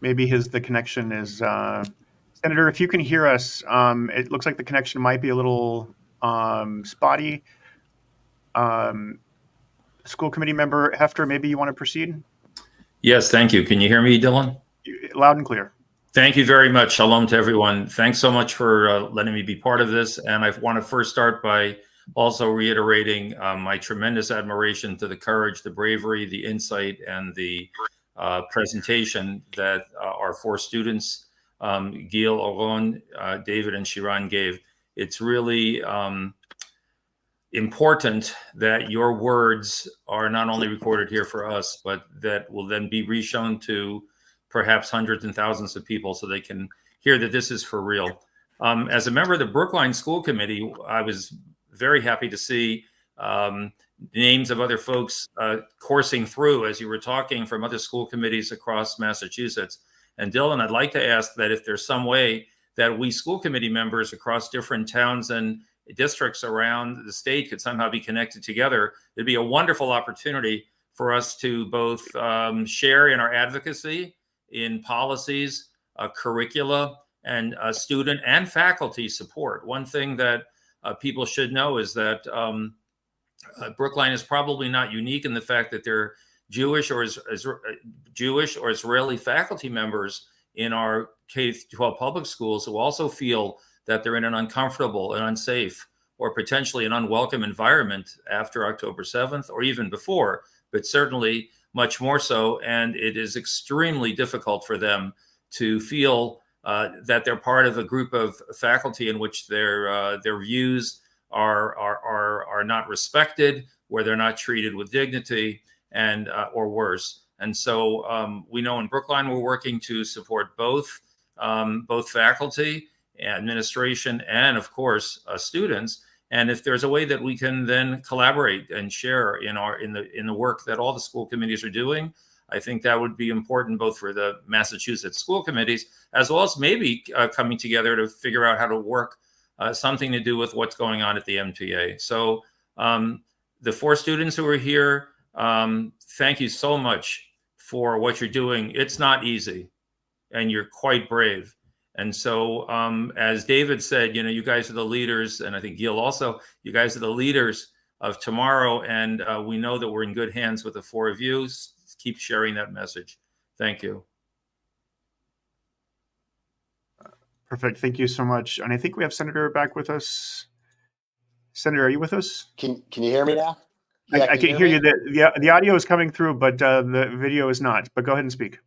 Maybe the connection is Senator, if you can hear us, it looks like the connection might be a little spotty. School committee member Hefter, maybe you want to proceed? Yes, thank you. Can you hear me, Dylan? Loud and clear. Thank you very much. Shalom to everyone. Thanks so much for letting me be part of this. And I want to first start by also reiterating my tremendous admiration to the courage, the bravery, the insight, and the presentation that our four students, Gil, Oron, David, and Shiran gave. It's really important that your words are not only recorded here for us, but that will then be reshown to perhaps hundreds and thousands of people so they can hear that this is for real. As a member of the Brookline School Committee, I was very happy to see names of other folks coursing through as you were talking from other school committees across Massachusetts. And Dylan, I'd like to ask that if there's some way that we school committee members across different towns and districts around the state could somehow be connected together, it'd be a wonderful opportunity for us to both share in our advocacy, in policies, curricula, and student and faculty support. One thing that people should know is that Brookline is probably not unique in the fact that there are Jewish or Israeli faculty members in our K-12 public schools who also feel that they're in an uncomfortable and unsafe or potentially an unwelcome environment after October 7th or even before, but certainly much more so. And it is extremely difficult for them to feel that they're part of a group of faculty in which their views are not respected, where they're not treated with dignity, and or worse. And so we know in Brookline we're working to support both faculty, administration, and of course students. And if there's a way that we can then collaborate and share in the work that all the school committees are doing, I think that would be important both for the Massachusetts school committees as well as maybe coming together to figure out how to work something to do with what's going on at the MTA. So the 4 students who are here, thank you so much for what you're doing. It's not easy, and you're quite brave. And so, as David said, you guys are the leaders, and I think Gil also, you guys are the leaders of tomorrow, and we know that we're in good hands with the 4 of you. Keep sharing that message. Thank you. Perfect. Thank you so much. And I think we have Senator back with us. Senator, are you with us? Can you hear me now? Yeah, I can hear you. The audio is coming through, but the video is not. But go ahead and speak.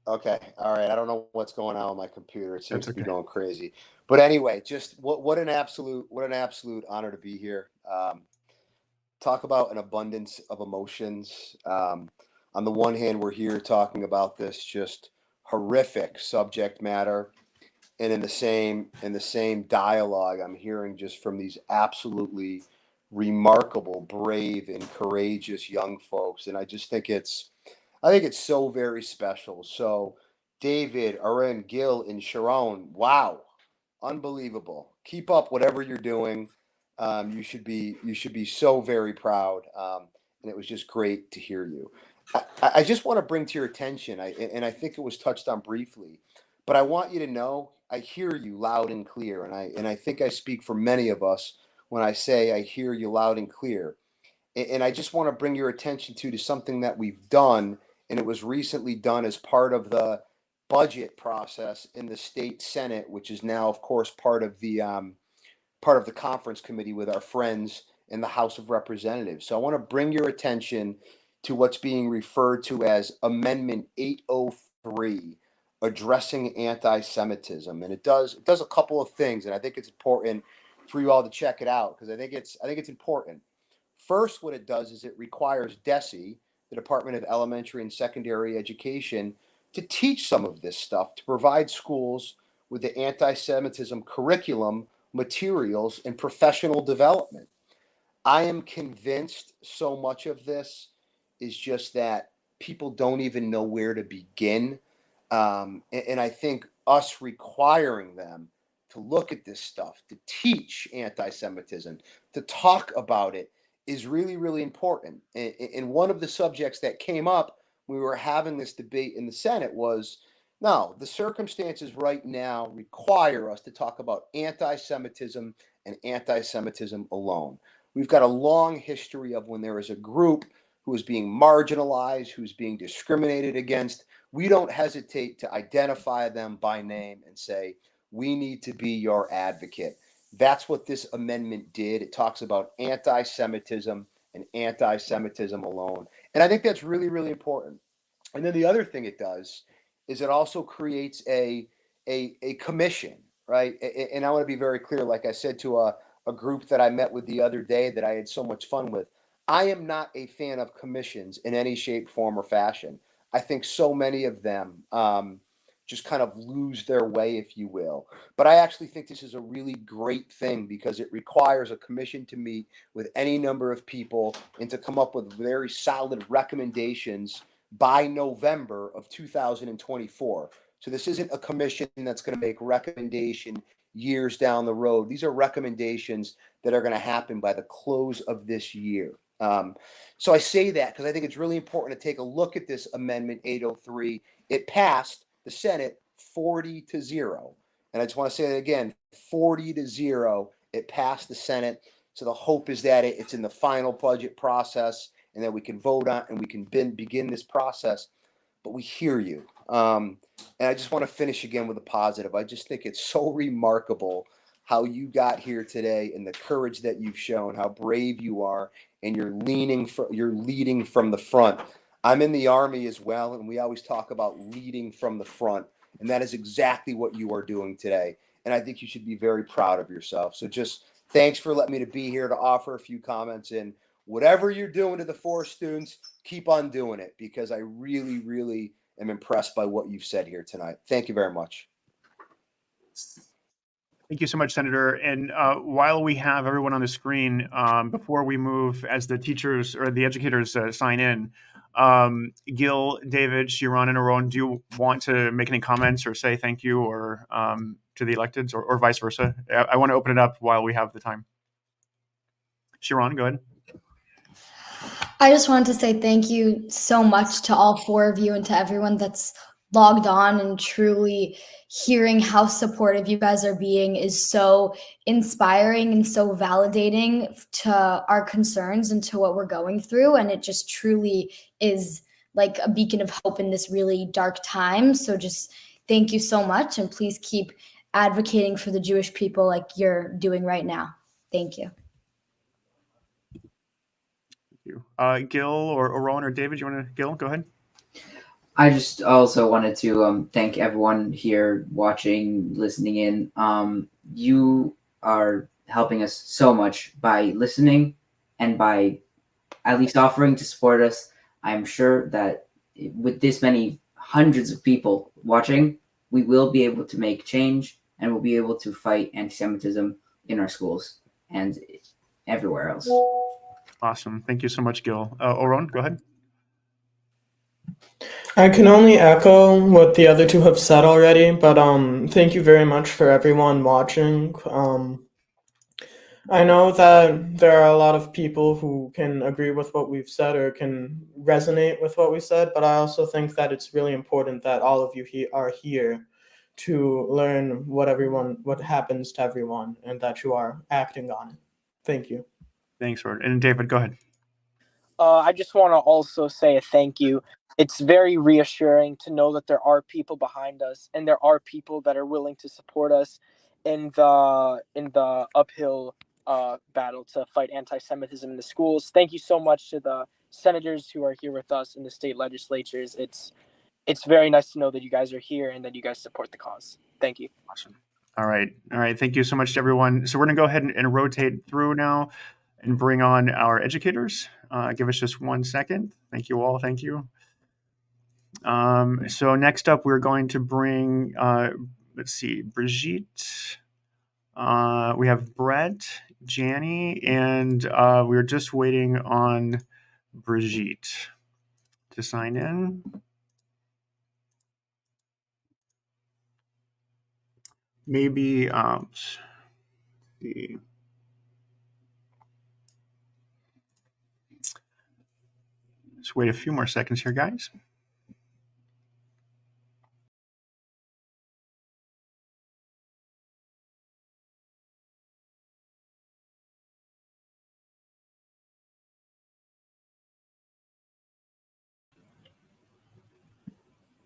Okay. All right. I don't know what's going on with my computer. It seems That's to be okay. going crazy. But anyway, just what an absolute honor to be here. Talk about an abundance of emotions. On the one hand, we're here talking about this just horrific subject matter, and in the same dialogue, I'm hearing just from these absolutely remarkable, brave, and courageous young folks, and I think it's so very special. So, David, Aaron, Gil, and Sharon, wow, unbelievable! Keep up whatever you're doing. You should be so very proud, and it was just great to hear you. I just want to bring to your attention, and I think it was touched on briefly, but I want you to know I hear you loud and clear, and I think I speak for many of us when I say I hear you loud and clear. And I just want to bring your attention to something that we've done, and it was recently done as part of the budget process in the state Senate, which is now, of course, part of the conference committee with our friends in the House of Representatives. So I want to bring your attention to what's being referred to as Amendment 803, addressing anti-Semitism, and it does a couple of things, and I think it's important for you all to check it out because I think it's important. First, what it does is it requires DESE, the Department of Elementary and Secondary Education, to teach some of this stuff, to provide schools with the anti-Semitism curriculum, materials, and professional development. I am convinced so much of this is just that people don't even know where to begin. And I think us requiring them to look at this stuff, to teach anti-Semitism, to talk about it is really, really important. And one of the subjects that came up when we were having this debate in the Senate was, no, the circumstances right now require us to talk about anti-Semitism and anti-Semitism alone. We've got a long history of when there is a group who is being marginalized, who's being discriminated against, we don't hesitate to identify them by name and say, we need to be your advocate. That's what this amendment did. It talks about anti-Semitism and anti-Semitism alone. And I think that's really, really important. And then the other thing it does is it also creates a commission, right? And I want to be very clear, like I said to a group that I met with the other day that I had so much fun with. I am not a fan of commissions in any shape, form, or fashion. I think so many of them just kind of lose their way, if you will. But I actually think this is a really great thing because it requires a commission to meet with any number of people and to come up with very solid recommendations by November of 2024. So this isn't a commission that's going to make recommendation years down the road. These are recommendations that are going to happen by the close of this year. So I say that because I think it's really important to take a look at this Amendment 803. It passed the Senate 40-0. And I just want to say that again, 40-0. It passed the Senate. So the hope is that it's in the final budget process and that we can vote on and we can begin this process. But we hear you. And I just want to finish again with a positive. I just think it's so remarkable how you got here today and the courage that you've shown, how brave you are, and you're leading from the front. I'm in the Army as well, and we always talk about leading from the front, and that is exactly what you are doing today. And I think you should be very proud of yourself. So just thanks for letting me to be here to offer a few comments. And whatever you're doing to the 4 students, keep on doing it because I really, really am impressed by what you've said here tonight. Thank you very much. Thank you so much, Senator. And while we have everyone on the screen, before we move as the teachers or the educators sign in, Gil, David, Shiran, and Aron, do you want to make any comments or say thank you or to the electeds or vice versa? I want to open it up while we have the time. Shiran, go ahead. I just wanted to say thank you so much to all 4 of you and to everyone that's logged on, and truly hearing how supportive you guys are being is so inspiring and so validating to our concerns and to what we're going through. And it just truly is like a beacon of hope in this really dark time. So just thank you so much. And please keep advocating for the Jewish people like you're doing right now. Thank you. Thank you. Gil or Aron or David, you want to, Gil, go ahead. I just also wanted to thank everyone here watching, listening in. You are helping us so much by listening and by at least offering to support us. I'm sure that with this many hundreds of people watching, we will be able to make change and we'll be able to fight anti-Semitism in our schools and everywhere else. Awesome. Thank you so much, Gil. Aron, go ahead. I can only echo what the other 2 have said already, but thank you very much for everyone watching. I know that there are a lot of people who can agree with what we've said or can resonate with what we said, but I also think that it's really important that all of you are here to learn what happens to everyone and that you are acting on it. Thank you. Thanks, Aron. And David, go ahead. I just want to also say a thank you. It's very reassuring to know that there are people behind us and there are people that are willing to support us in the uphill battle to fight anti-Semitism in the schools. Thank you so much to the senators who are here with us in the state legislatures. It's very nice to know that you guys are here and that you guys support the cause. Thank you. Awesome. All right. Thank you so much to everyone. So we're going to go ahead and rotate through now and bring on our educators. Give us just 1 second. Thank you all. Thank you. So next up, we're going to bring, let's see, Brigitte. We have Brett, Janny, and we're just waiting on Brigitte to sign in. Maybe, let's see. Just wait a few more seconds here, guys.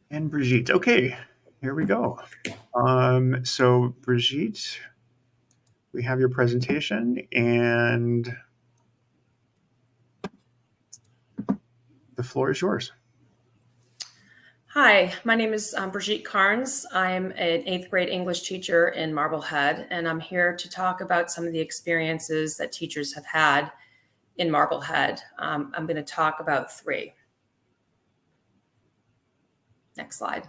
And Brigitte. Okay, here we go. So Brigitte, we have your presentation and the floor is yours. Hi, my name is Brigitte Karns. I'm an 8th grade English teacher in Marblehead, and I'm here to talk about some of the experiences that teachers have had in Marblehead. I'm going to talk about 3. Next slide.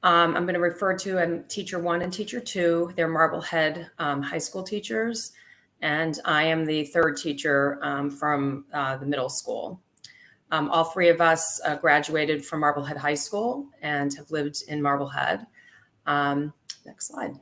I'm going to refer to teacher 1 and teacher 2. They're Marblehead high school teachers, and I am the third teacher from the middle school. All three of us graduated from Marblehead High School and have lived in Marblehead. Next slide.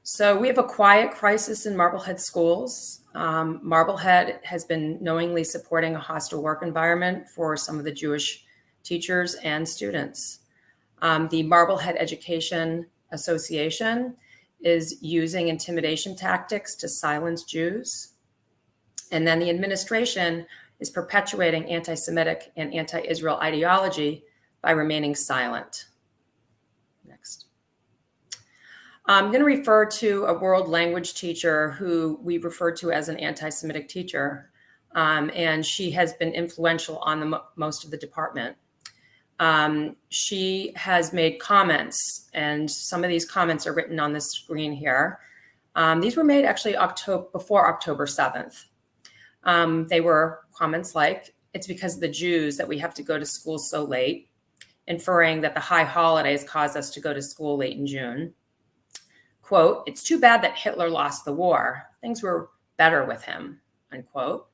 So we have a quiet crisis in Marblehead schools. Marblehead has been knowingly supporting a hostile work environment for some of the Jewish teachers and students. The Marblehead Education Association is using intimidation tactics to silence Jews. And then the administration is perpetuating anti-Semitic and anti-Israel ideology by remaining silent. Next. I'm going to refer to a world language teacher who we refer to as an anti-Semitic teacher, and she has been influential on most of the department. She has made comments, and some of these comments are written on the screen here. These were made actually before October 7th. They were comments like, "It's because of the Jews that we have to go to school so late," inferring that the high holidays caused us to go to school late in June. Quote, "It's too bad that Hitler lost the war. Things were better with him," unquote.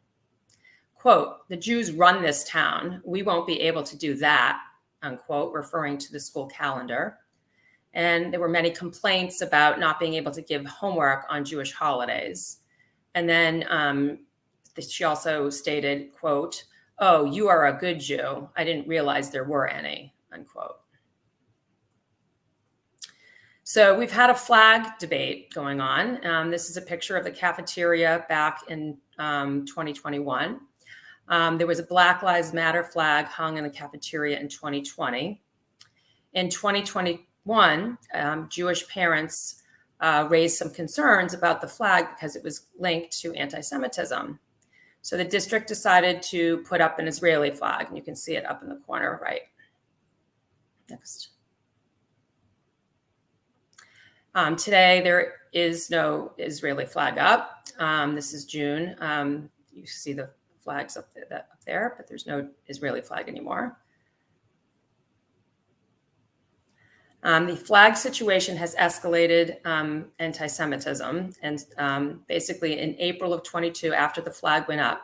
Quote, "The Jews run this town. We won't be able to do that," unquote, referring to the school calendar. And there were many complaints about not being able to give homework on Jewish holidays. And then she also stated, quote, "Oh, you are a good Jew. I didn't realize there were any," unquote. So we've had a flag debate going on. This is a picture of the cafeteria back in 2021. There was a Black Lives Matter flag hung in the cafeteria in 2020. In 2021, Jewish parents raised some concerns about the flag because it was linked to anti-Semitism. So the district decided to put up an Israeli flag, and you can see it up in the corner right. Next. Today, there is no Israeli flag up. This is June. You see the flags up there, but there's no Israeli flag anymore. The flag situation has escalated anti-Semitism. And basically in April of 22, after the flag went up,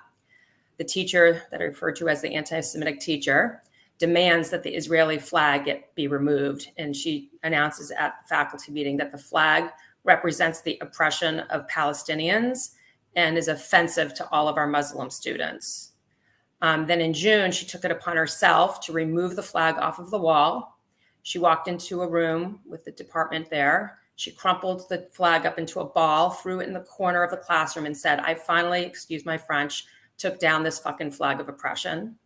the teacher that I refer to as the anti-Semitic teacher demands that the Israeli flag be removed. And she announces at the faculty meeting that the flag represents the oppression of Palestinians and is offensive to all of our Muslim students. Then in June, she took it upon herself to remove the flag off of the wall. She walked into a room with the department there. She crumpled the flag up into a ball, threw it in the corner of the classroom and said, "I finally, excuse my French, took down this fucking flag of oppression."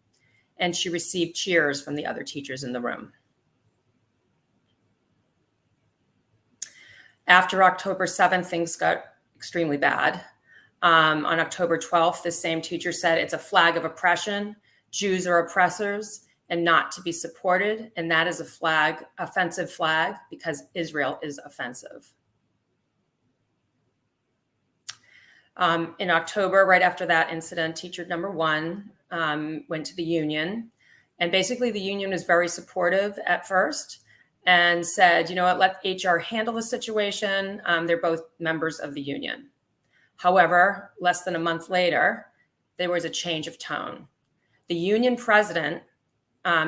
And she received cheers from the other teachers in the room. After October 7th, things got extremely bad. On October 12th, the same teacher said, "It's a flag of oppression. Jews are oppressors and not to be supported. And that is a flag, offensive flag, because Israel is offensive." In October, right after that incident, teacher number 1 went to the union. And basically the union was very supportive at first and said, "You know what, let HR handle the situation." They're both members of the union. However, less than a month later, there was a change of tone. The union president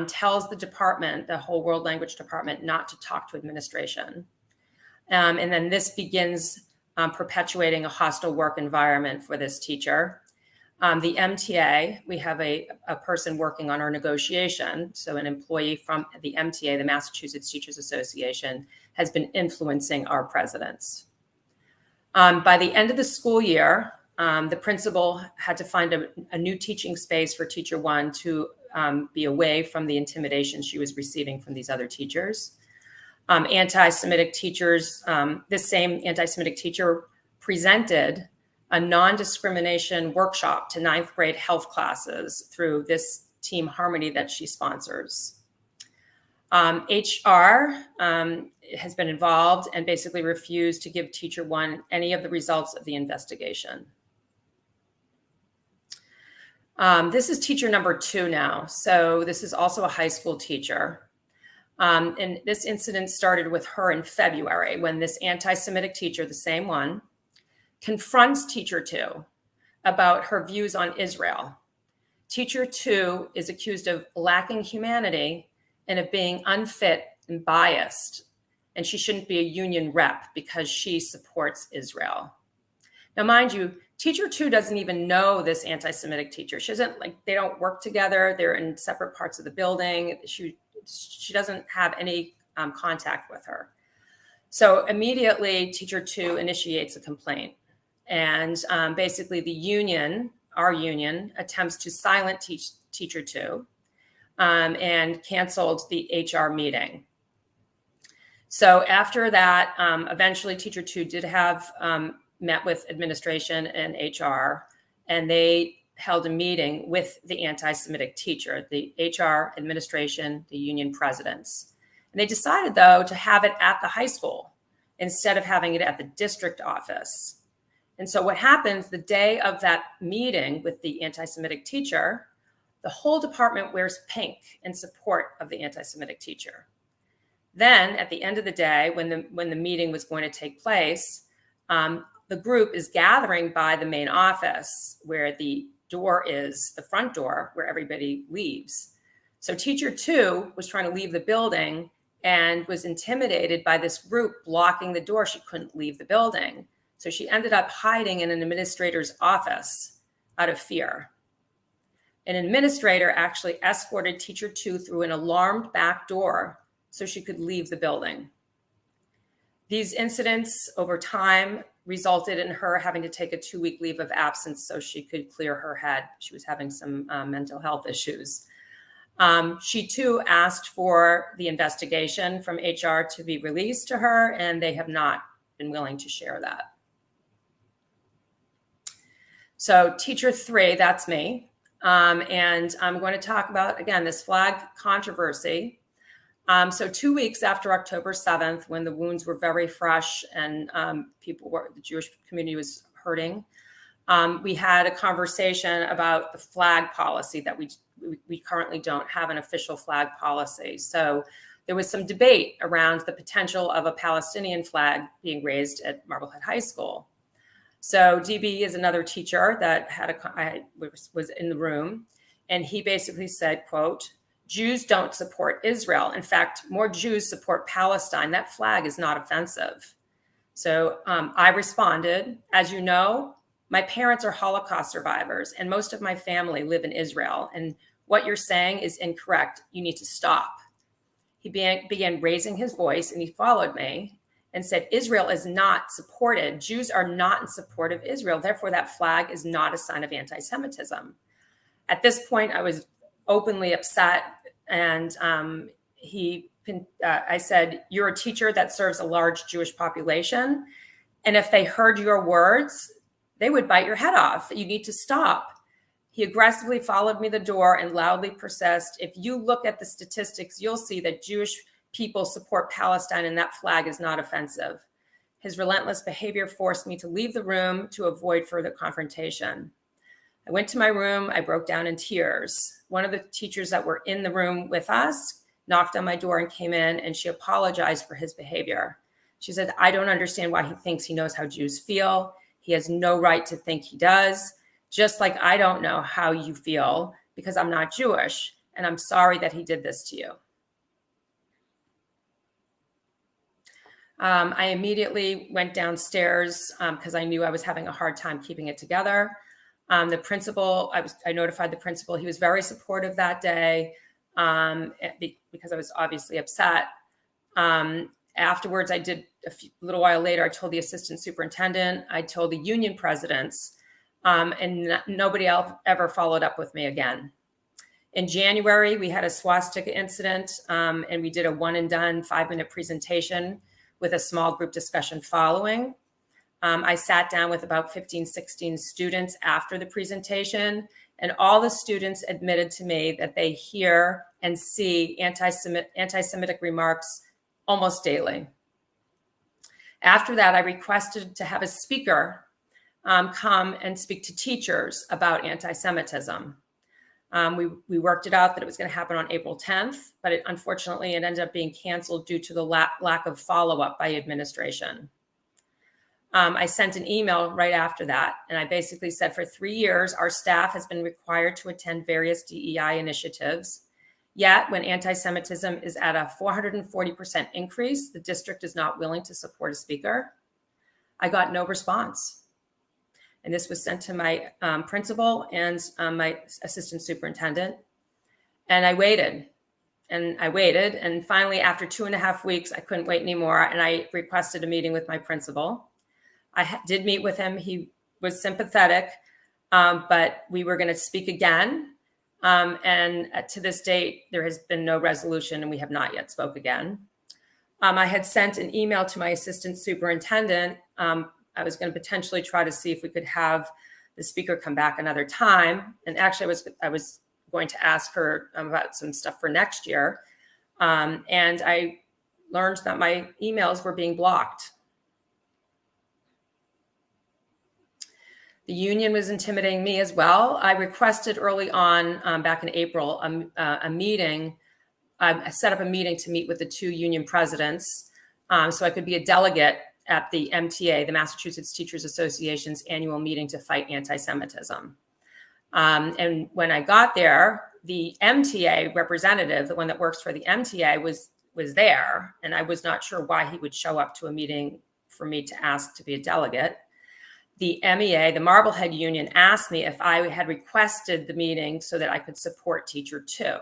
tells the department, the whole world language department, not to talk to administration. And then this begins perpetuating a hostile work environment for this teacher. The MTA, we have a person working on our negotiation. So an employee from the MTA, the Massachusetts Teachers Association, has been influencing our presidents. By the end of the school year, the principal had to find a new teaching space for teacher 1 to be away from the intimidation she was receiving from these other teachers. Anti-Semitic teachers, this same anti-Semitic teacher presented a non-discrimination workshop to 9th grade health classes through this Team Harmony that she sponsors. HR has been involved and basically refused to give teacher 1 any of the results of the investigation. This is teacher number 2 now. So this is also a high school teacher. And this incident started with her in February when this anti-Semitic teacher, the same one, confronts teacher 2 about her views on Israel. Teacher 2 is accused of lacking humanity and of being unfit and biased, and she shouldn't be a union rep because she supports Israel. Now, mind you, teacher 2 doesn't even know this anti-Semitic teacher. She doesn't, they don't work together. They're in separate parts of the building. She doesn't have any contact with her. So immediately, teacher 2 initiates a complaint. And basically the union, our union, attempts to silence teacher 2 and canceled the HR meeting. So after that, eventually teacher 2 did have met with administration and HR, and they held a meeting with the anti-Semitic teacher, the HR, administration, the union presidents. And they decided, though, to have it at the high school instead of having it at the district office. And so what happens the day of that meeting with the anti-Semitic teacher, the whole department wears pink in support of the anti-Semitic teacher. Then at the end of the day, when the meeting was going to take place, the group is gathering by the main office where the door is, the front door where everybody leaves. So teacher 2 was trying to leave the building and was intimidated by this group blocking the door. She couldn't leave the building. So she ended up hiding in an administrator's office out of fear. An administrator actually escorted teacher 2 through an alarmed back door so she could leave the building. These incidents over time resulted in her having to take a 2-week leave of absence so she could clear her head. She was having some mental health issues. She too asked for the investigation from HR to be released to her, and they have not been willing to share that. So teacher 3, that's me. And I'm going to talk about, again, this flag controversy. So 2 weeks after October 7th, when the wounds were very fresh and the Jewish community was hurting, we had a conversation about the flag policy that we currently don't have an official flag policy. So there was some debate around the potential of a Palestinian flag being raised at Marblehead High School. So DB is another teacher that was in the room, and he basically said, quote, "Jews don't support Israel. In fact, more Jews support Palestine. That flag is not offensive." So I responded, "As you know, my parents are Holocaust survivors, and most of my family live in Israel. And what you're saying is incorrect. You need to stop." He began raising his voice, and he followed me and said, "Israel is not supported. Jews are not in support of Israel. Therefore, that flag is not a sign of anti-Semitism." At this point, I was openly upset. And I said, "You're a teacher that serves a large Jewish population. And if they heard your words, they would bite your head off. You need to stop." He aggressively followed me to the door and loudly persisted, "If you look at the statistics, you'll see that Jewish people support Palestine and that flag is not offensive." His relentless behavior forced me to leave the room to avoid further confrontation. I went to my room. I broke down in tears. One of the teachers that were in the room with us knocked on my door and came in, and she apologized for his behavior. She said, "I don't understand why he thinks he knows how Jews feel. He has no right to think he does, just like I don't know how you feel because I'm not Jewish, and I'm sorry that he did this to you." I immediately went downstairs because I knew I was having a hard time keeping it together. The principal, I notified the principal. He was very supportive that day because I was obviously upset. Afterwards, a little while later, I told the assistant superintendent, I told the union presidents, and nobody else ever followed up with me again. In January, we had a swastika incident, and we did a one and done 5-minute presentation with a small group discussion following. I sat down with about 15, 16 students after the presentation, and all the students admitted to me that they hear and see anti-Semitic remarks almost daily. After that, I requested to have a speaker come and speak to teachers about anti-Semitism. We worked it out that it was going to happen on April 10th, but unfortunately it ended up being canceled due to the lack of follow-up by administration. I sent an email right after that, and I basically said for 3 years, our staff has been required to attend various DEI initiatives. Yet, when anti-Semitism is at a 440% increase, the district is not willing to support a speaker. I got no response. And this was sent to my principal and my assistant superintendent. And I waited. And finally, after 2.5 weeks, I couldn't wait anymore. And I requested a meeting with my principal. I did meet with him. He was sympathetic, but we were going to speak again. And to this date, there has been no resolution, and we have not yet spoke again. I had sent an email to my assistant superintendent. I was going to potentially try to see if we could have the speaker come back another time. And actually, I was going to ask her about some stuff for next year. And I learned that my emails were being blocked. The union was intimidating me as well. I requested early on, back in April, a meeting. I set up a meeting to meet with the 2 union presidents so I could be a delegate at the MTA, the Massachusetts Teachers Association's annual meeting to fight anti-Semitism. And when I got there, the MTA representative, the one that works for the MTA, was there. And I was not sure why he would show up to a meeting for me to ask to be a delegate. The MEA, the Marblehead Union, asked me if I had requested the meeting so that I could support Teacher 2.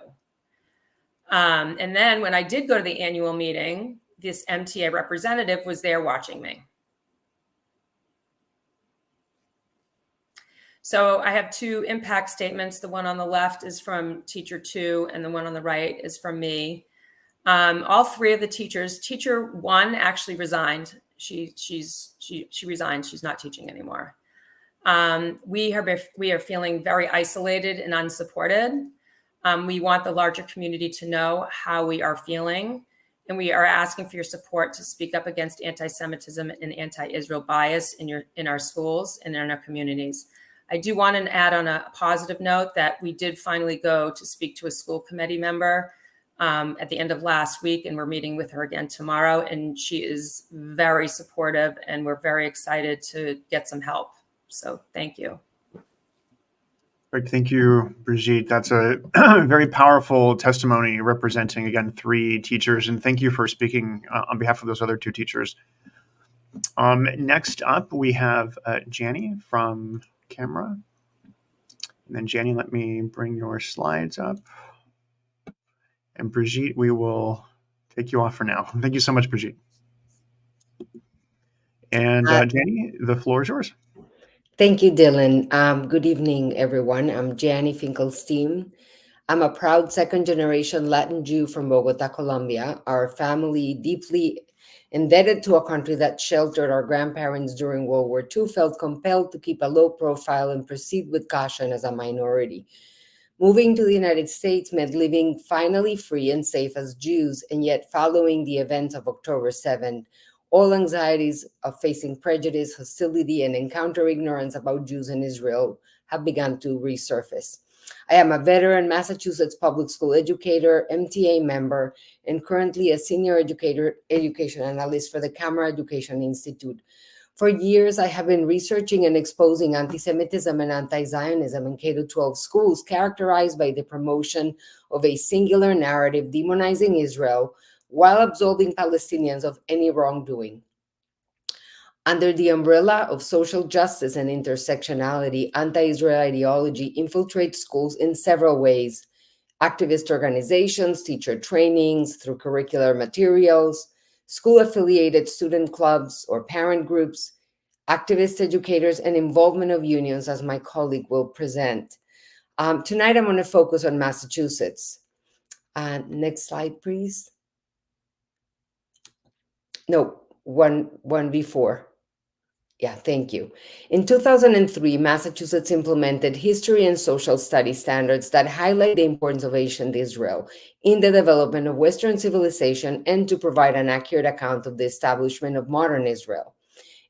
And then when I did go to the annual meeting, this MTA representative was there watching me. So I have 2 impact statements. The one on the left is from Teacher 2, and the one on the right is from me. All 3 of the teachers, Teacher 1 actually resigned. She resigned. She's not teaching anymore. We are feeling very isolated and unsupported. We want the larger community to know how we are feeling, and we are asking for your support to speak up against anti-Semitism and anti-Israel bias in our schools and in our communities. I do want to add on a positive note that we did finally go to speak to a school committee member at the end of last week, and we're meeting with her again tomorrow. And she is very supportive, and we're very excited to get some help. So thank you. Great. Thank you, Brigitte. That's a very powerful testimony representing, again, 3 teachers. And thank you for speaking on behalf of those other 2 teachers. Next up, we have Janny from camera. And then Janny, let me bring your slides up. And Brigitte, we will take you off for now. Thank you so much, Brigitte. And Janny, the floor is yours. Thank you, Dylan. Good evening, everyone. I'm Janny Finkelstein. I'm a proud 2nd-generation Latin Jew from Bogota, Colombia. Our family, deeply indebted to a country that sheltered our grandparents during World War II, felt compelled to keep a low profile and proceed with caution as a minority. Moving to the United States meant living finally free and safe as Jews, and yet following the events of October 7th, all anxieties of facing prejudice, hostility, and encounter ignorance about Jews in Israel have begun to resurface. I am a veteran Massachusetts public school educator, MTA member, and currently a senior education analyst for the Camera Education Institute. For years, I have been researching and exposing anti-Semitism and anti-Zionism in K-12 schools characterized by the promotion of a singular narrative demonizing Israel while absolving Palestinians of any wrongdoing. Under the umbrella of social justice and intersectionality, anti-Israel ideology infiltrates schools in several ways: activist organizations, teacher trainings, through curricular materials, school-affiliated student clubs or parent groups, activist educators, and involvement of unions, as my colleague will present. Tonight, I'm going to focus on Massachusetts. Next slide, please. No, one before. Yeah, thank you. In 2003, Massachusetts implemented history and social studies standards that highlight the importance of ancient Israel in the development of Western civilization and to provide an accurate account of the establishment of modern Israel.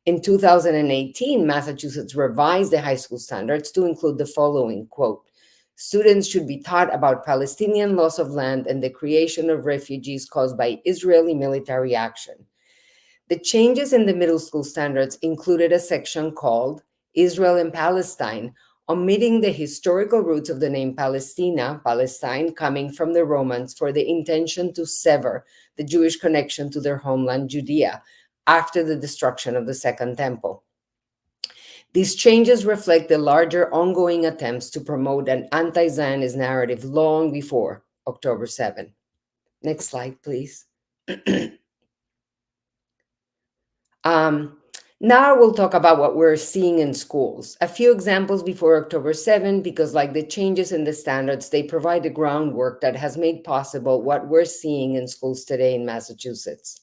In 2018, Massachusetts revised the high school standards to include the following, quote, Students should be taught about Palestinian loss of land and the creation of refugees caused by Israeli military action. The changes in the middle school standards included a section called Israel and Palestine, omitting the historical roots of the name Palestina, Palestine, coming from the Romans for the intention to sever the Jewish connection to their homeland, Judea, after the destruction of the Second Temple. These changes reflect the larger ongoing attempts to promote an anti-Zionist narrative long before October 7. Next slide, please. Now we'll talk about what we're seeing in schools. A few examples before October 7, because like the changes in the standards, they provide the groundwork that has made possible what we're seeing in schools today in Massachusetts.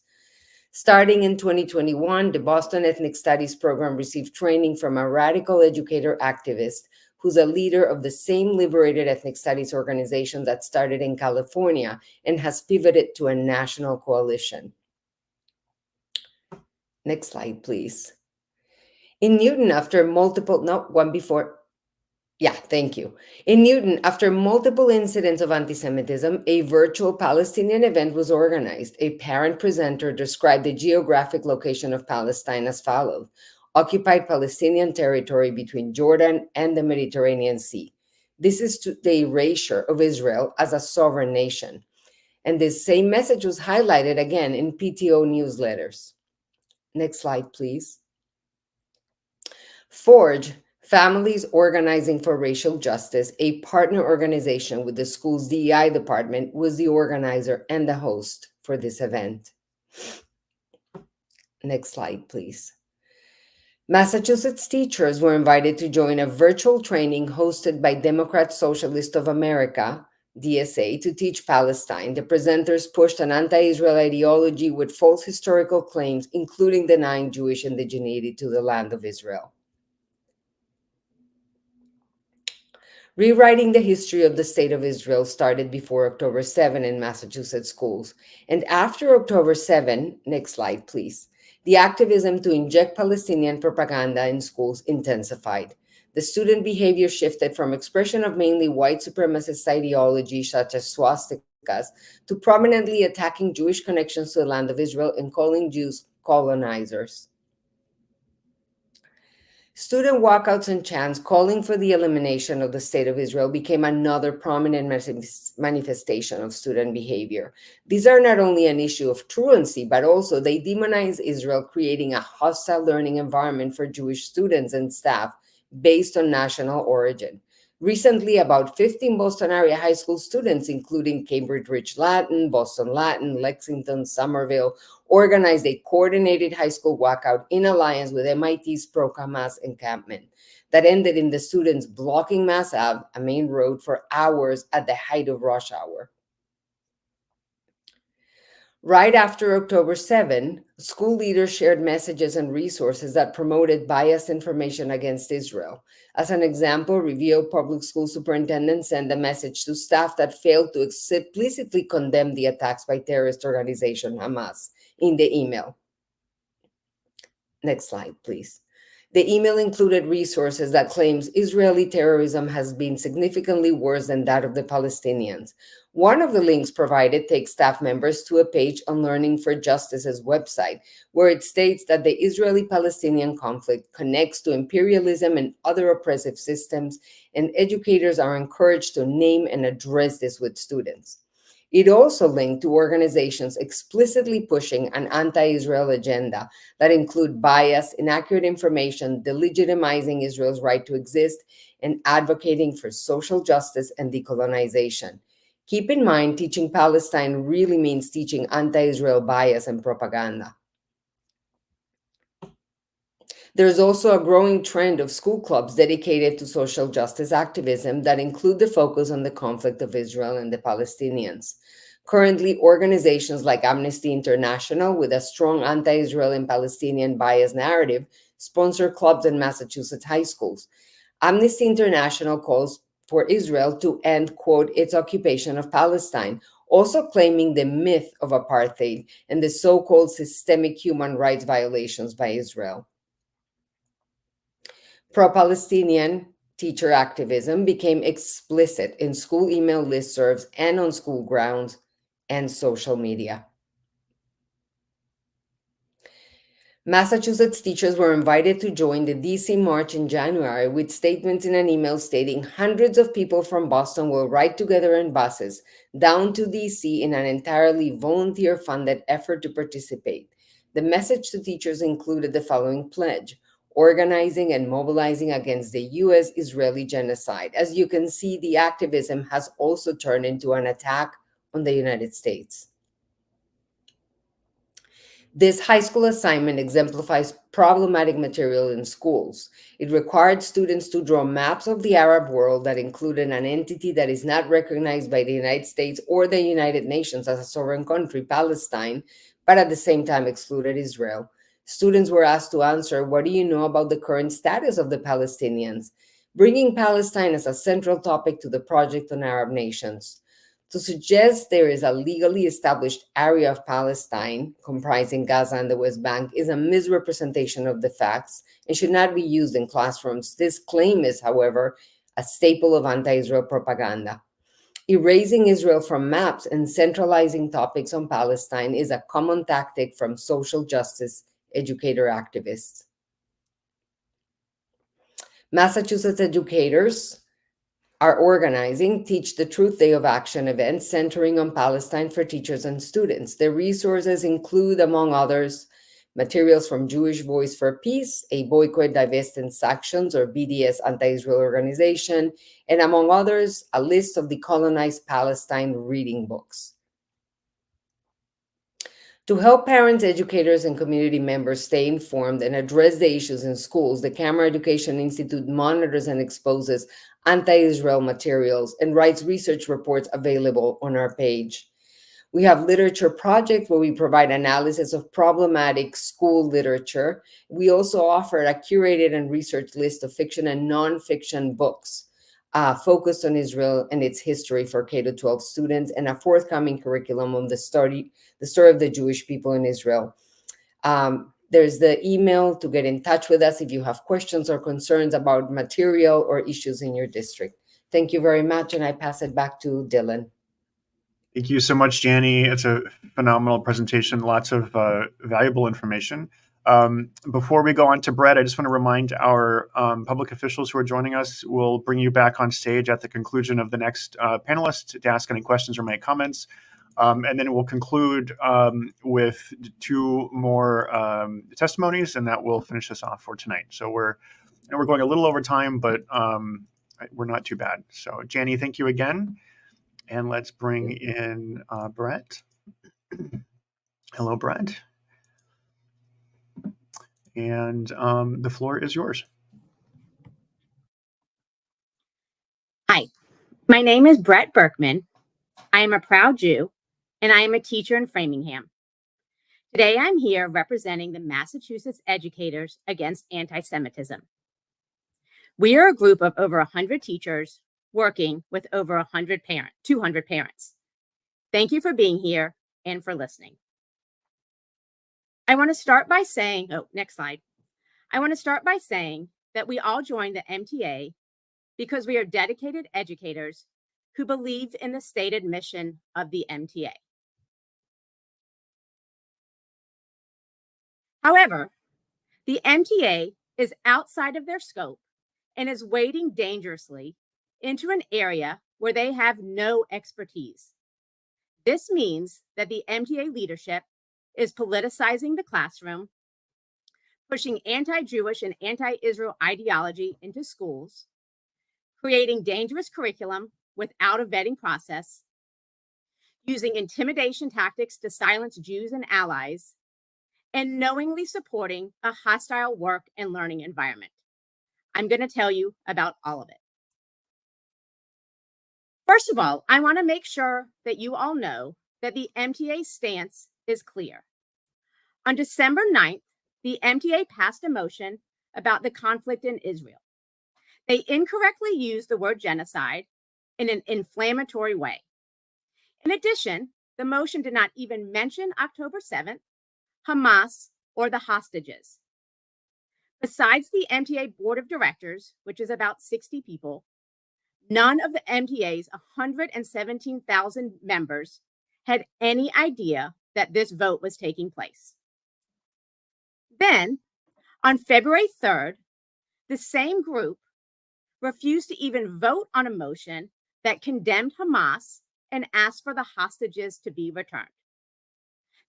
Starting in 2021, the Boston Ethnic Studies program received training from a radical educator activist who's a leader of the same liberated ethnic studies organization that started in California and has pivoted to a national coalition. Next slide, please. In Newton, after multiple, no, one before. Yeah, thank you. In Newton, after multiple incidents of anti-Semitism, a virtual Palestinian event was organized. A parent presenter described the geographic location of Palestine as follows: occupied Palestinian territory between Jordan and the Mediterranean Sea. This is the erasure of Israel as a sovereign nation. And this same message was highlighted again in PTO newsletters. Next slide, please. Forge, Families Organizing for Racial Justice, a partner organization with the school's DEI department, was the organizer and the host for this event. Next slide, please. Massachusetts teachers were invited to join a virtual training hosted by Democrat Socialist of America, DSA, to teach Palestine. The presenters pushed an anti-Israel ideology with false historical claims, including denying Jewish indigeneity to the land of Israel. Rewriting the history of the State of Israel started before October 7 in Massachusetts schools. And after October 7, next slide, please, the activism to inject Palestinian propaganda in schools intensified. The student behavior shifted from expression of mainly white supremacist ideology, such as swastikas, to prominently attacking Jewish connections to the land of Israel and calling Jews colonizers. Student walkouts and chants calling for the elimination of the State of Israel became another prominent manifestation of student behavior. These are not only an issue of truancy, but also they demonize Israel, creating a hostile learning environment for Jewish students and staff based on national origin. Recently, about 15 Boston area high school students, including Cambridge Rich Latin, Boston Latin, Lexington, Somerville, organized a coordinated high school walkout in alliance with MIT's pro-Hamas encampment that ended in the students blocking Mass Ave, a main road, for hours at the height of rush hour. Right after October 7, school leaders shared messages and resources that promoted biased information against Israel. As an example, Revere Public School Superintendent sent a message to staff that failed to explicitly condemn the attacks by terrorist organization Hamas in the email. Next slide, please. The email included resources that claims Israeli terrorism has been significantly worse than that of the Palestinians. One of the links provided takes staff members to a page on Learning for Justice's website, where it states that the Israeli-Palestinian conflict connects to imperialism and other oppressive systems, and educators are encouraged to name and address this with students. It also linked to organizations explicitly pushing an anti-Israel agenda that include bias, inaccurate information, delegitimizing Israel's right to exist, and advocating for social justice and decolonization. Keep in mind, teaching Palestine really means teaching anti-Israel bias and propaganda. There's also a growing trend of school clubs dedicated to social justice activism that include the focus on the conflict of Israel and the Palestinians. Currently, organizations like Amnesty International, with a strong anti-Israel and Palestinian bias narrative, sponsor clubs in Massachusetts high schools. Amnesty International calls for Israel to end, quote, its occupation of Palestine, also claiming the myth of apartheid and the so-called systemic human rights violations by Israel. Pro-Palestinian teacher activism became explicit in school email listservs and on school grounds and social media. Massachusetts teachers were invited to join the DC March in January with statements in an email stating hundreds of people from Boston will ride together in buses down to DC in an entirely volunteer-funded effort to participate. The message to teachers included the following pledge: organizing and mobilizing against the U.S.-Israeli genocide. As you can see, the activism has also turned into an attack on the United States. This high school assignment exemplifies problematic material in schools. It required students to draw maps of the Arab world that included an entity that is not recognized by the United States or the United Nations as a sovereign country, Palestine, but at the same time excluded Israel. Students were asked to answer, what do you know about the current status of the Palestinians? Bringing Palestine as a central topic to the Project on Arab Nations. To suggest there is a legally established area of Palestine comprising Gaza and the West Bank is a misrepresentation of the facts and should not be used in classrooms. This claim is, however, a staple of anti-Israel propaganda. Erasing Israel from maps and centralizing topics on Palestine is a common tactic from social justice educator activists. Massachusetts educators are organizing Teach the Truth Day of Action events centering on Palestine for teachers and students. The resources include, among others, materials from Jewish Voice for Peace, a boycott, divest, and sanctions, or BDS anti-Israel organization, and among others, a list of the colonized Palestine reading books. To help parents, educators, and community members stay informed and address the issues in schools, the Camera Education Institute monitors and exposes anti-Israel materials and writes research reports available on our page. We have Literature Project, where we provide analysis of problematic school literature. We also offer a curated and researched list of fiction and nonfiction books focused on Israel and its history for K-12 students, and a forthcoming curriculum on the story of the Jewish people in Israel. There's the email to get in touch with us if you have questions or concerns about material or issues in your district. Thank you very much, and I pass it back to Dylan. Thank you so much, Jani. It's a phenomenal presentation, lots of valuable information. Before we go on to Brett, I just want to remind our public officials who are joining us, we'll bring you back on stage at the conclusion of the next panelist to ask any questions or make comments. And then we'll conclude with two more testimonies, and that will finish us off for tonight. So we're going a little over time, but we're not too bad. So Jani, thank you again. And let's bring in Brett. Hello, Brett. And the floor is yours. Hi, my name is Brett Berkman. I am a proud Jew, and I am a teacher in Framingham. Today, I'm here representing the Massachusetts Educators Against Antisemitism. We are a group of over 100 teachers working with over 200 parents. Thank you for being here and for listening. I want to start by saying, next slide. I want to start by saying that we all joined the MTA because we are dedicated educators who believe in the stated mission of the MTA. However, the MTA is outside of their scope and is wading dangerously into an area where they have no expertise. This means that the MTA leadership is politicizing the classroom, pushing anti-Jewish and anti-Israel ideology into schools, creating dangerous curriculum without a vetting process, using intimidation tactics to silence Jews and allies, and knowingly supporting a hostile work and learning environment. I'm going to tell you about all of it. First of all, I want to make sure that you all know that the MTA's stance is clear. On December 9th, the MTA passed a motion about the conflict in Israel. They incorrectly used the word genocide in an inflammatory way. In addition, the motion did not even mention October 7th, Hamas, or the hostages. Besides the MTA Board of Directors, which is about 60 people, none of the MTA's 117,000 members had any idea that this vote was taking place. Then, on February 3rd, the same group refused to even vote on a motion that condemned Hamas and asked for the hostages to be returned.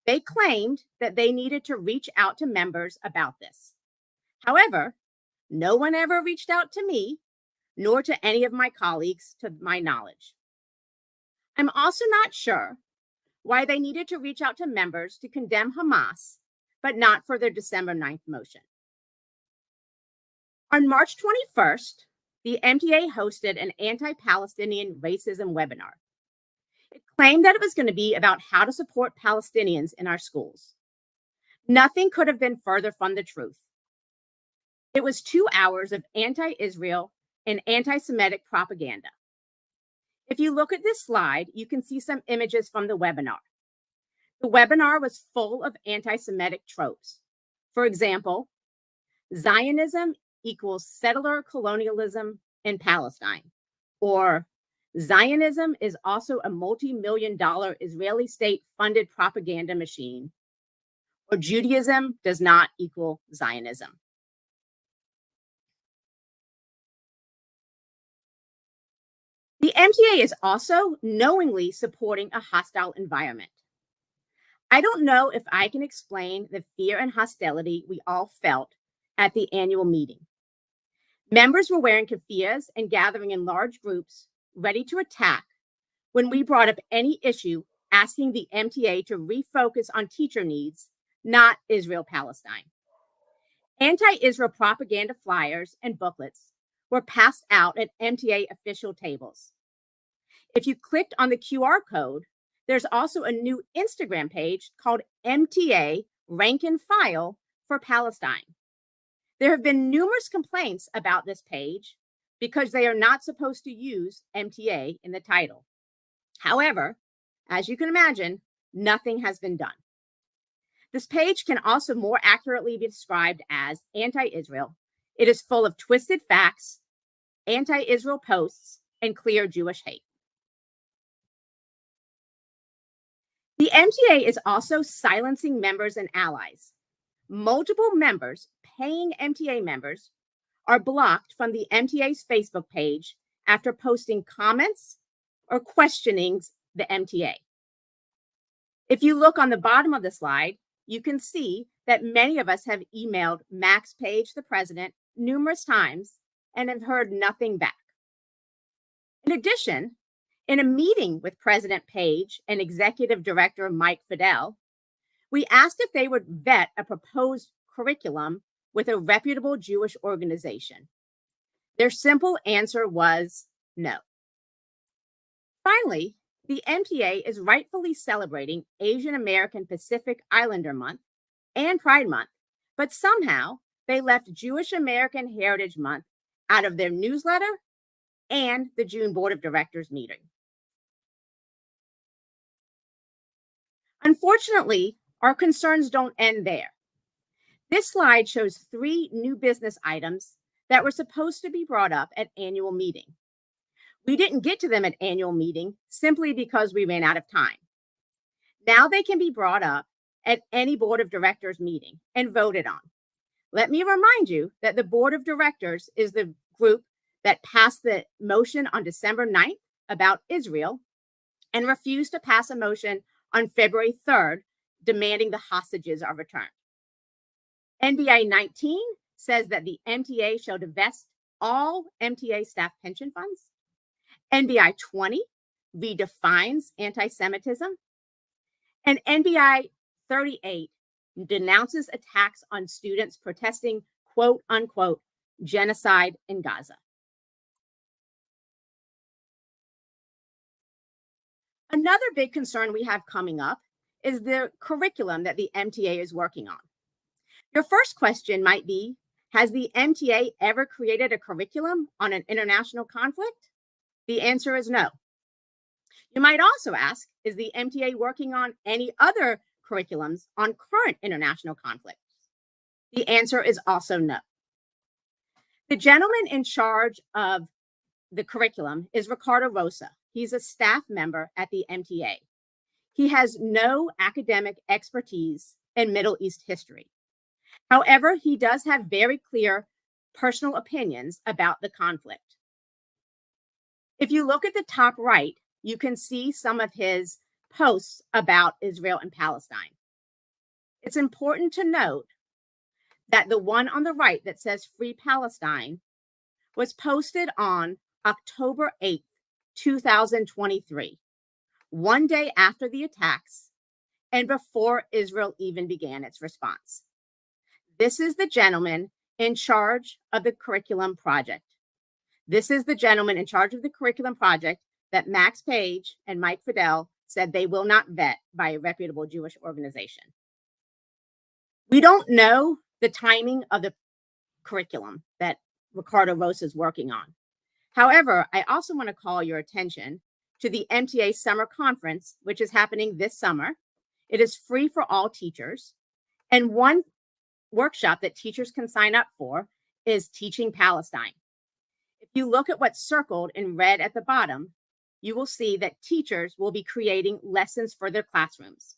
They claimed that they needed to reach out to members about this. However, no one ever reached out to me, nor to any of my colleagues, to my knowledge. I'm also not sure why they needed to reach out to members to condemn Hamas, but not for their December 9th motion. On March 21st, the MTA hosted an anti-Palestinian racism webinar. It claimed that it was going to be about how to support Palestinians in our schools. Nothing could have been further from the truth. It was 2 hours of anti-Israel and anti-Semitic propaganda. If you look at this slide, you can see some images from the webinar. The webinar was full of anti-Semitic tropes. For example, Zionism equals settler colonialism in Palestine, or Zionism is also a multi-million-dollar Israeli state-funded propaganda machine, or Judaism does not equal Zionism. The MTA is also knowingly supporting a hostile environment. I don't know if I can explain the fear and hostility we all felt at the annual meeting. Members were wearing keffiyehs and gathering in large groups, ready to attack when we brought up any issue asking the MTA to refocus on teacher needs, not Israel-Palestine. Anti-Israel propaganda flyers and booklets were passed out at MTA official tables. If you clicked on the QR code, there's also a new Instagram page called MTA Rank and File for Palestine. There have been numerous complaints about this page because they are not supposed to use MTA in the title. However, as you can imagine, nothing has been done. This page can also more accurately be described as anti-Israel. It is full of twisted facts, anti-Israel posts, and clear Jewish hate. The MTA is also silencing members and allies. Multiple members, paying MTA members, are blocked from the MTA's Facebook page after posting comments or questioning the MTA. If you look on the bottom of the slide, you can see that many of us have emailed Max Page, the president, numerous times and have heard nothing back. In addition, in a meeting with President Page and Executive Director Mike Fidel, we asked if they would vet a proposed curriculum with a reputable Jewish organization. Their simple answer was no. Finally, the MTA is rightfully celebrating Asian American Pacific Islander Month and Pride Month, but somehow they left Jewish American Heritage Month out of their newsletter and the June Board of Directors meeting. Unfortunately, our concerns don't end there. This slide shows 3 new business items that were supposed to be brought up at annual meeting. We didn't get to them at annual meeting simply because we ran out of time. Now they can be brought up at any board of directors meeting and voted on. Let me remind you that the board of directors is the group that passed the motion on December 9th about Israel and refused to pass a motion on February 3rd demanding the hostages are returned. NBI 19 says that the MTA shall divest all MTA staff pension funds. NBI 20 redefines anti-Semitism. And NBI 38 denounces attacks on students protesting, quote unquote, genocide in Gaza. Another big concern we have coming up is the curriculum that the MTA is working on. Your first question might be, has the MTA ever created a curriculum on an international conflict? The answer is no. You might also ask, is the MTA working on any other curriculums on current international conflicts? The answer is also no. The gentleman in charge of the curriculum is Ricardo Rosa. He's a staff member at the MTA. He has no academic expertise in Middle East history. However, he does have very clear personal opinions about the conflict. If you look at the top right, you can see some of his posts about Israel and Palestine. It's important to note that the one on the right that says Free Palestine was posted on October 8th, 2023, one day after the attacks and before Israel even began its response. This is the gentleman in charge of the curriculum project. This is the gentleman in charge of the curriculum project that Max Page and Mike Fidel said they will not vet by a reputable Jewish organization. We don't know the timing of the curriculum that Ricardo Rosa is working on. However, I also want to call your attention to the MTA Summer Conference, which is happening this summer. It is free for all teachers. And one workshop that teachers can sign up for is Teaching Palestine. If you look at what's circled in red at the bottom, you will see that teachers will be creating lessons for their classrooms.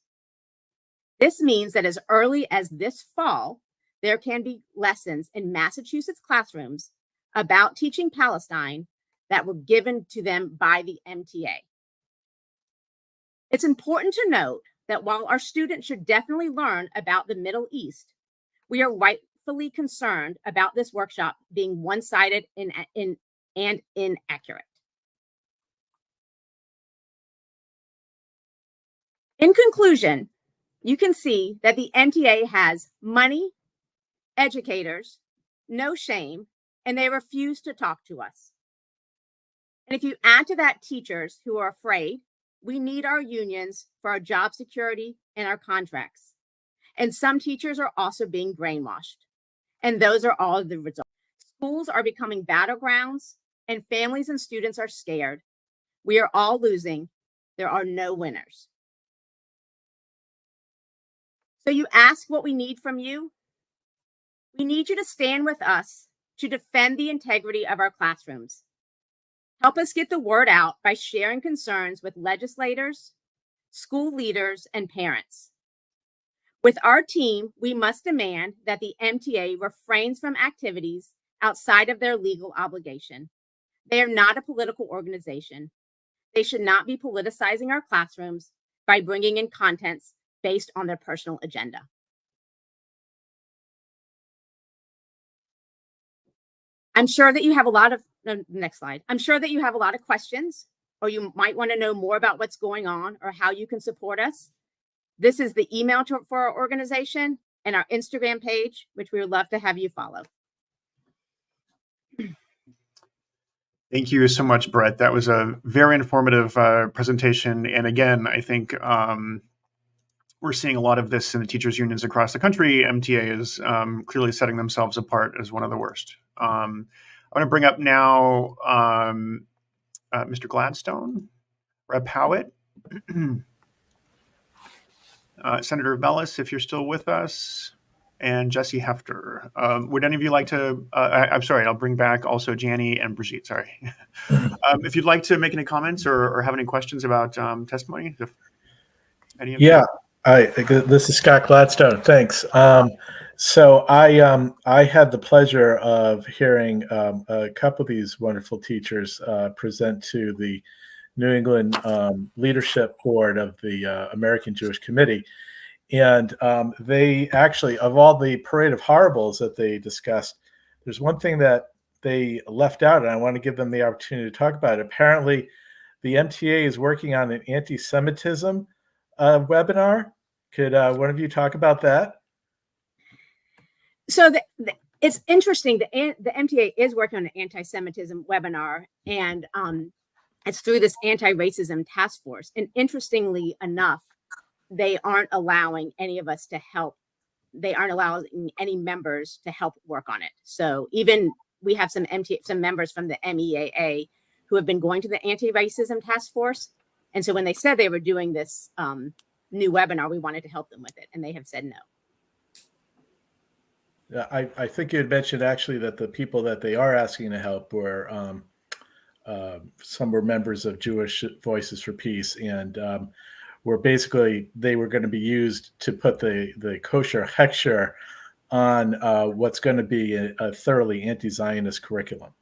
This means that as early as this fall, there can be lessons in Massachusetts classrooms about teaching Palestine that were given to them by the MTA. It's important to note that while our students should definitely learn about the Middle East, we are rightfully concerned about this workshop being one-sided and inaccurate. In conclusion, you can see that the MTA has money, educators, no shame, and they refuse to talk to us. And if you add to that teachers who are afraid, we need our unions for our job security and our contracts. And some teachers are also being brainwashed. And those are all the results. Schools are becoming battlegrounds, and families and students are scared. We are all losing. There are no winners. So you ask what we need from you? We need you to stand with us to defend the integrity of our classrooms. Help us get the word out by sharing concerns with legislators, school leaders, and parents. With our team, we must demand that the MTA refrains from activities outside of their legal obligation. They are not a political organization. They should not be politicizing our classrooms by bringing in contents based on their personal agenda. I'm sure that you have a lot of, next slide. I'm sure that you have a lot of questions, or you might want to know more about what's going on or how you can support us. This is the email for our organization and our Instagram page, which we would love to have you follow. Thank you so much, Brett. That was a very informative presentation. And again, I think we're seeing a lot of this in the teachers' unions across the country. MTA is clearly setting themselves apart as one of the worst. I want to bring up now Mr. Gladstone, Rep. Howitt, Senator Bellis, if you're still with us, and Jesse Hefter. Would any of you like to, I'm sorry, I'll bring back also Janie and Brigitte, sorry. If you'd like to make any comments or have any questions about testimony, if any of you. This is Scott Gladstone. Thanks. So I had the pleasure of hearing a couple of these wonderful teachers present to the New England Leadership Board of the American Jewish Committee. And they actually, of all the parade of horribles that they discussed, there's one thing that they left out, and I want to give them the opportunity to talk about it. Apparently, the MTA is working on an anti-Semitism webinar. Could one of you talk about that? So it's interesting. The MTA is working on an anti-Semitism webinar, and it's through this anti-racism task force. And interestingly enough, they aren't allowing any of us to help. They aren't allowing any members to help work on it. So even we have some members from the MEAA who have been going to the anti-racism task force. And so when they said they were doing this new webinar, we wanted to help them with it, and they have said no. I think you had mentioned actually that the people that they are asking to help were some were members of Jewish Voices for Peace, and were basically they were going to be used to put the kosher hechsher on what's going to be a thoroughly anti-Zionist curriculum.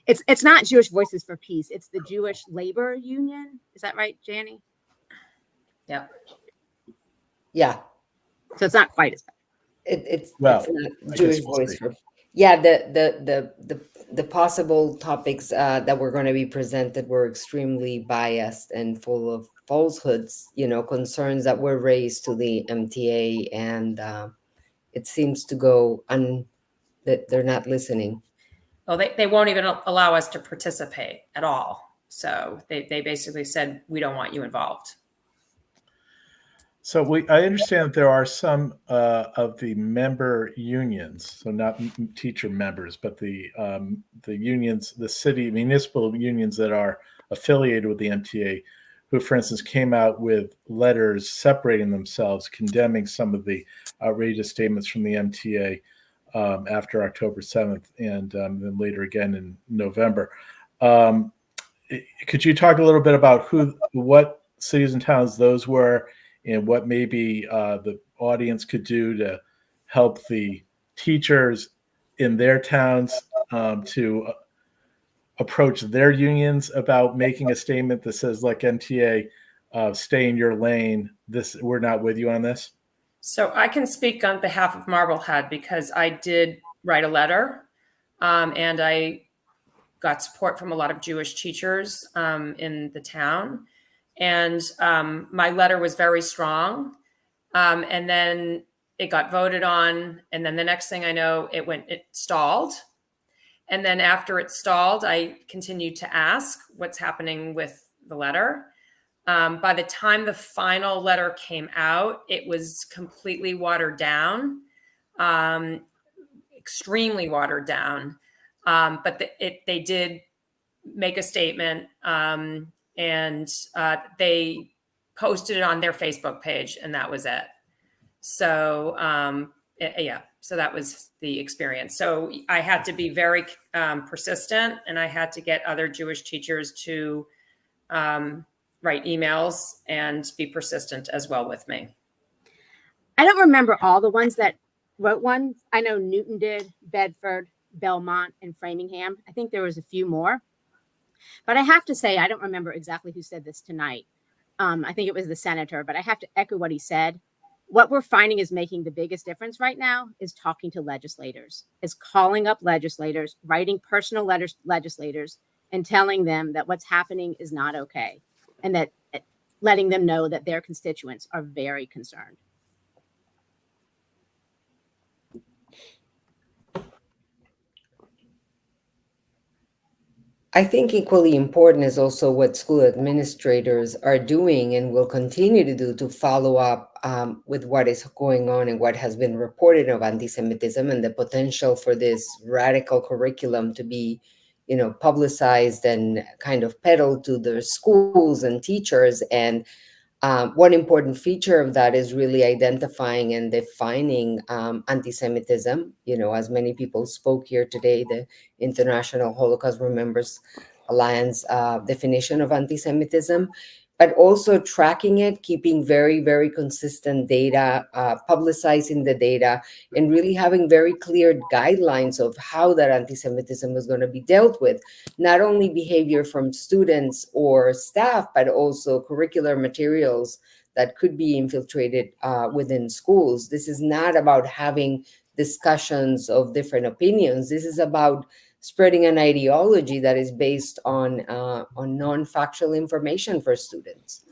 It's not Jewish Voices for Peace. It's the Jewish Labor Union. Is that right, Janny? Yeah. Yeah. So it's not quite as bad. It's Well, not Jewish Voice for. Yeah, the possible topics that were going to be presented were extremely biased and full of falsehoods. Concerns that were raised to the MTA, and it seems to go that they're not listening. Well, they won't even allow us to participate at all. So they basically said, we don't want you involved. So I understand that there are some of the member unions, so not teacher members, but the unions, the city municipal unions that are affiliated with the MTA, who, for instance, came out with letters separating themselves, condemning some of the outrageous statements from the MTA after October 7th, and then later again in November. Could you talk a little bit about what cities and towns those were, and what maybe the audience could do to help the teachers in their towns to approach their unions about making a statement that says, like, MTA, stay in your lane. We're not with you on this. So I can speak on behalf of Marblehead because I did write a letter, and I got support from a lot of Jewish teachers in the town. And my letter was very strong. And then it got voted on. And then the next thing I know, it stalled. And then after it stalled, I continued to ask what's happening with the letter. By the time the final letter came out, it was completely watered down, extremely watered down. But they did make a statement, and they posted it on their Facebook page, and that was it. So so that was the experience. So I had to be very persistent, and I had to get other Jewish teachers to write emails and be persistent as well with me. I don't remember all the ones that wrote one. I know Newton did, Bedford, Belmont, and Framingham. I think there was a few more. But I have to say, I don't remember exactly who said this tonight. I think it was the senator, but I have to echo what he said. What we're finding is making the biggest difference right now is talking to legislators, is calling up legislators, writing personal letters to legislators, and telling them that what's happening is not okay, and that letting them know that their constituents are very concerned. I think equally important is also what school administrators are doing and will continue to do to follow up with what is going on and what has been reported of anti-Semitism and the potential for this radical curriculum to be, publicized and kind of peddled to the schools and teachers. And one important feature of that is really identifying and defining anti-Semitism. As many people spoke here today, the International Holocaust Remembrance Alliance definition of anti-Semitism, but also tracking it, keeping very, very consistent data, publicizing the data, and really having very clear guidelines of how that anti-Semitism is going to be dealt with. Not only behavior from students or staff, but also curricular materials that could be infiltrated within schools. This is not about having discussions of different opinions. This is about spreading an ideology that is based on non-factual information for students.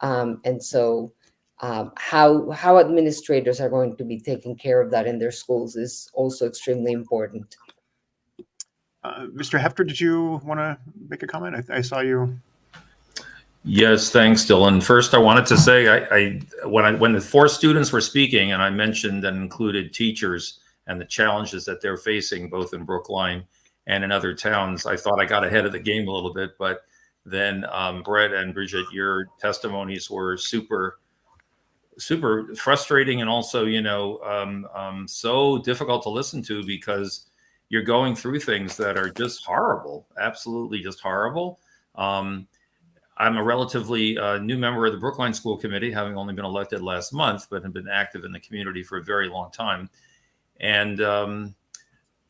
And so how administrators are going to be taking care of that in their schools is also extremely important. Mr. Hefter, did you want to make a comment? I saw you. Yes, thanks, Dylan. First, I wanted to say, when the 4 students were speaking, and I mentioned and included teachers and the challenges that they're facing both in Brookline and in other towns, I thought I got ahead of the game a little bit. But then Brett and Brigitte, your testimonies were super super frustrating and also, so difficult to listen to because you're going through things that are just horrible, absolutely just horrible. I'm a relatively new member of the Brookline School Committee, having only been elected last month, but have been active in the community for a very long time. And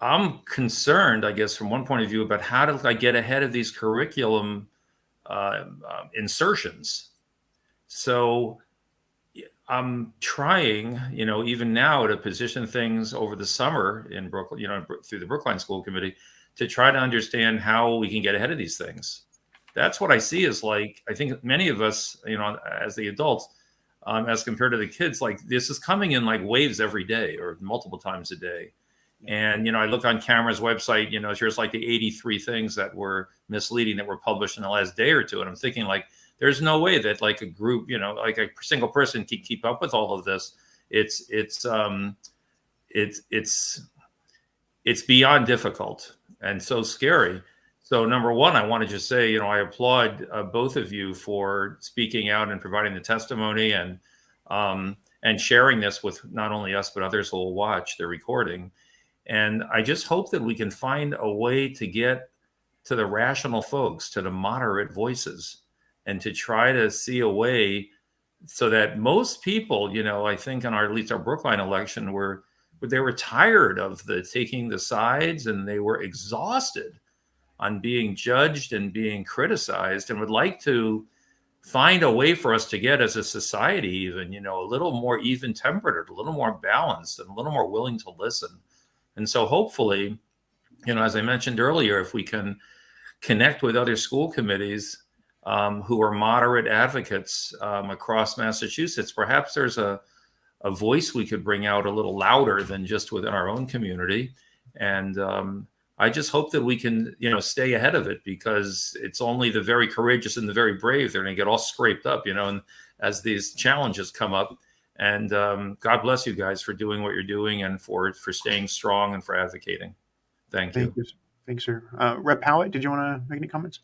I'm concerned, I guess, from one point of view about how do I get ahead of these curriculum insertions. So I'm trying, even now to position things over the summer in Brooklyn, through the Brookline School Committee to try to understand how we can get ahead of these things. That's what I see as I think many of us, as the adults, as compared to the kids, this is coming in like waves every day or multiple times a day. And, I look on Camera's website, here's like the 83 things that were misleading that were published in the last day or two. And I'm thinking there's no way that a group, like a single person can keep up with all of this. It's beyond difficult and so scary. So number one, I want to just say, I applaud both of you for speaking out and providing the testimony and sharing this with not only us, but others who will watch the recording. And I just hope that we can find a way to get to the rational folks, to the moderate voices, and to try to see a way so that most people, I think in at least our Brookline election, they were tired of taking the sides, and they were exhausted on being judged and being criticized, and would like to find a way for us to get as a society even, a little more even-tempered, a little more balanced, and a little more willing to listen. And so hopefully, as I mentioned earlier, if we can connect with other school committees who are moderate advocates across Massachusetts, perhaps there's a voice we could bring out a little louder than just within our own community. And I just hope that we can, stay ahead of it, because it's only the very courageous and the very brave, they're going to get all scraped up, and as these challenges come up. And God bless you guys for doing what you're doing and for staying strong and for advocating. Thank you. Thanks, sir. Rep. Howitt, did you want to make any comments?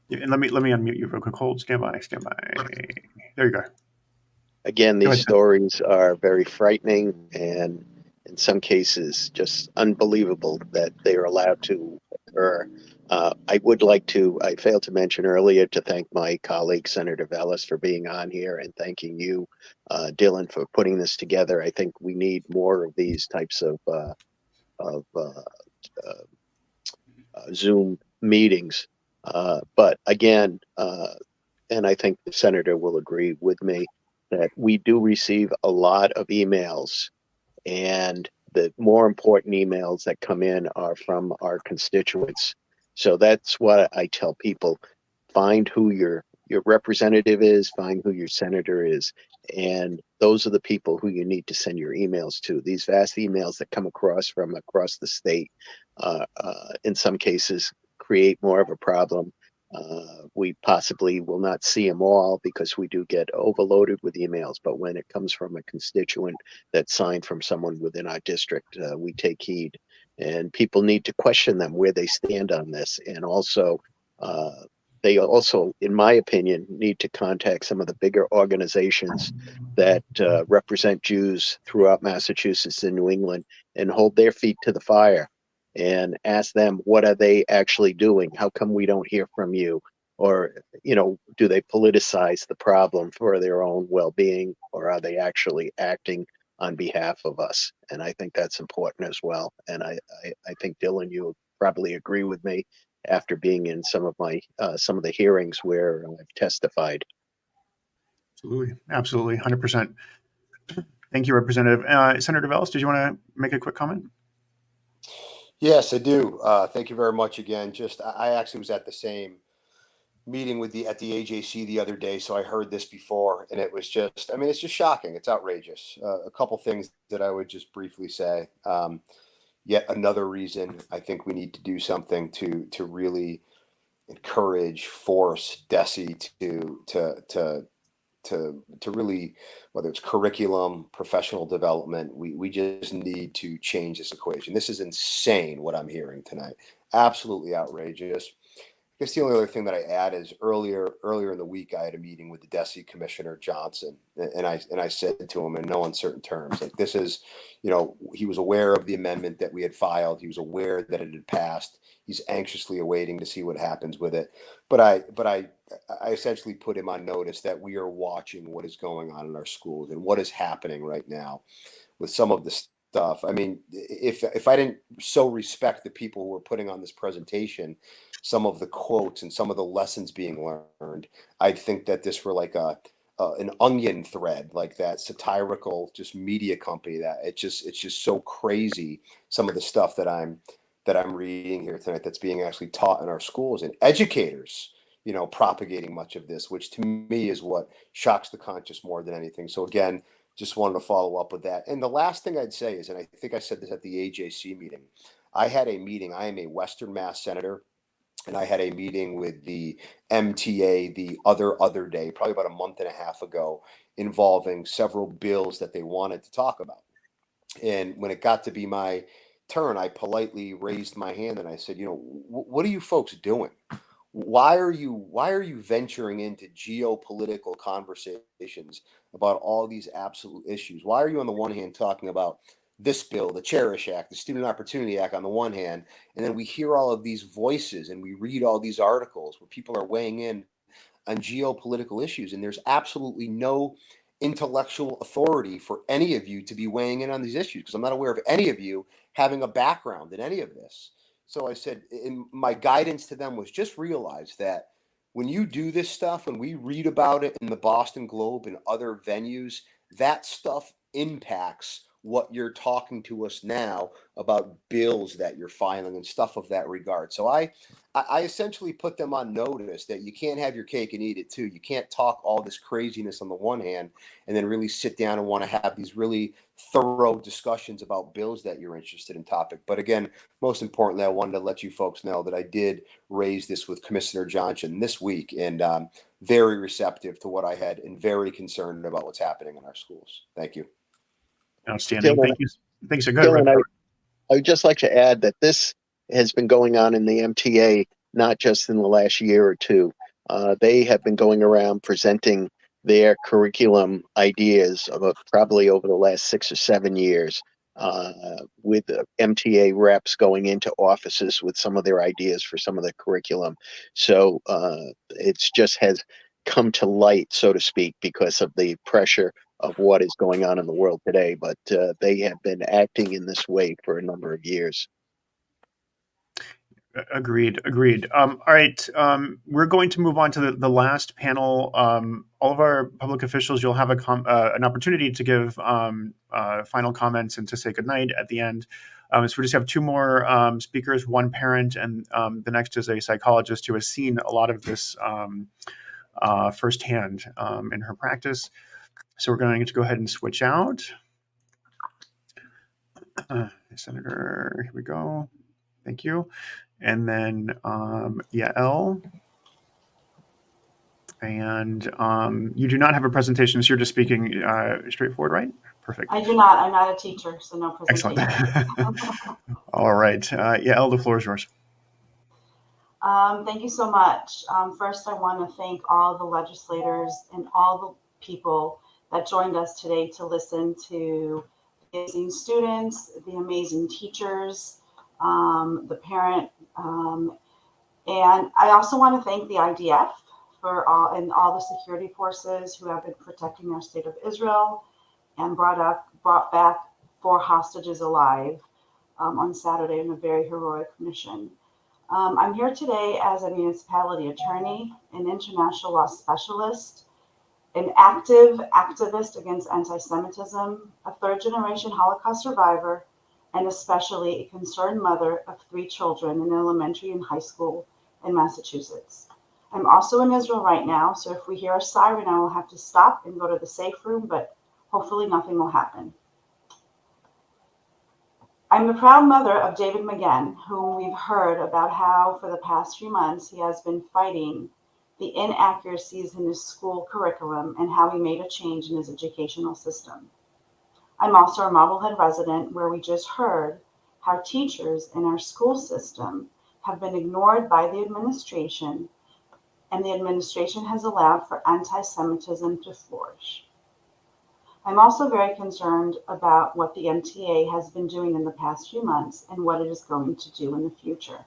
Yeah, and let me unmute you real quick. Hold, stand by. There you go. Again, these stories are very frightening and in some cases just unbelievable that they are allowed to occur. I failed to mention earlier to thank my colleague, Senator Vellis, for being on here, and thanking you, Dylan, for putting this together. I think we need more of these types of Zoom meetings. But again, and I think the Senator will agree with me, that we do receive a lot of emails, and the more important emails that come in are from our constituents. So that's what I tell people: find who your representative is, find who your senator is, and those are the people who you need to send your emails to. These vast emails that come across from across the state, in some cases, create more of a problem. We possibly will not see them all because we do get overloaded with emails, but when it comes from a constituent that's signed from someone within our district, we take heed. And people need to question them where they stand on this. And also, they also, in my opinion, need to contact some of the bigger organizations that represent Jews throughout Massachusetts and New England and hold their feet to the fire and ask them, what are they actually doing? How come we don't hear from you? Or, do they politicize the problem for their own well-being, or are they actually acting on behalf of us? And I think that's important as well. And I think, Dylan, you probably agree with me after being in some of the hearings where I've testified. Absolutely, 100%. Thank you, Representative. Senator Vellis, did you want to make a quick comment? Yes, I do. Thank you very much again. I actually was at the same meeting at the AJC the other day, so I heard this before, and it was just, it's just shocking. It's outrageous. A couple things that I would just briefly say. Yet another reason I think we need to do something to really encourage, force DESE to really, whether it's curriculum, professional development, we just need to change this equation. This is insane what I'm hearing tonight. Absolutely outrageous. guess the only other thing that I add is earlier in the week, I had a meeting with the DESE Commissioner Johnson, and I said to him in no uncertain terms, like, this is, he was aware of the amendment that we had filed. He was aware that it had passed. He's anxiously awaiting to see what happens with it. But I essentially put him on notice that we are watching what is going on in our schools and what is happening right now with some of the stuff. I mean, if I didn't so respect the people who were putting on this presentation, some of the quotes and some of the lessons being learned, I think that this were like an onion thread, like that satirical just media company, that it's just so crazy, some of the stuff that I'm reading here tonight that's being actually taught in our schools, and educators propagating much of this, which to me is what shocks the conscience more than anything. So again, just wanted to follow up with that. And the last thing I'd say is, and I think I said this at the AJC meeting, I had a meeting. I am a Western Mass senator, and I had a meeting with the MTA the other day, probably about a month and a half ago, involving several bills that they wanted to talk about. And when it got to be my turn, I politely raised my hand and I said, what are you folks doing? Why are you venturing into geopolitical conversations about all these absolute issues? Why are you on the one hand talking about this bill, the Cherish Act, the Student Opportunity Act on the one hand, and then we hear all of these voices and we read all these articles where people are weighing in on geopolitical issues, and there's absolutely no intellectual authority for any of you to be weighing in on these issues, because I'm not aware of any of you having a background in any of this. So I said, in my guidance to them was, just realize that when you do this stuff, when we read about it in the Boston Globe and other venues, that stuff impacts what you're talking to us now about bills that you're filing and stuff of that regard. So I essentially put them on notice that you can't have your cake and eat it too. You can't talk all this craziness on the one hand and then really sit down and want to have these really thorough discussions about bills that you're interested in topic. But again, most importantly, I wanted to let you folks know that I did raise this with Commissioner Johnson this week, and very receptive to what I had and very concerned about what's happening in our schools. Thank you. Outstanding. Dylan, Thank you. Thanks. Go ahead. Dylan, I would just like to add that this has been going on in the MTA, not just in the last year or two. They have been going around presenting their curriculum ideas probably over the last 6 or 7 years, with MTA reps going into offices with some of their ideas for some of the curriculum. So it's just has come to light, so to speak, because of the pressure of what is going on in the world today. But they have been acting in this way for a number of years. Agreed. All right. We're going to move on to the last panel. All of our public officials, you'll have an opportunity to give final comments and to say goodnight at the end. So we just have two more speakers, one parent, and the next is a psychologist who has seen a lot of this firsthand in her practice. So we're going to go ahead and switch out. Senator, here we go. Thank you. And then Yael. And you do not have a presentation, so you're just speaking straightforward, right? Perfect. I do not. I'm not a teacher, so no presentation. Excellent. All right. Yael, the floor is yours. Thank you so much. First, I want to thank all the legislators and all the people that joined us today to listen to the amazing students, the amazing teachers, the parent, and I also want to thank the IDF for all the security forces who have been protecting our state of Israel and brought back 4 hostages alive on Saturday in a very heroic mission. I'm here today as a municipality attorney, an international law specialist, an activist against anti-Semitism, a third-generation Holocaust survivor, and especially a concerned mother of 3 children in elementary and high school in Massachusetts. I'm also in Israel right now, so if we hear a siren, I will have to stop and go to the safe room, but hopefully nothing will happen. I'm the proud mother of David McGann, whom we've heard about how for the past few months he has been fighting the inaccuracies in his school curriculum and how he made a change in his educational system. I'm also a Marblehead resident, where we just heard how teachers in our school system have been ignored by the administration, and the administration has allowed for anti-Semitism to flourish. I'm also very concerned about what the MTA has been doing in the past few months and what it is going to do in the future.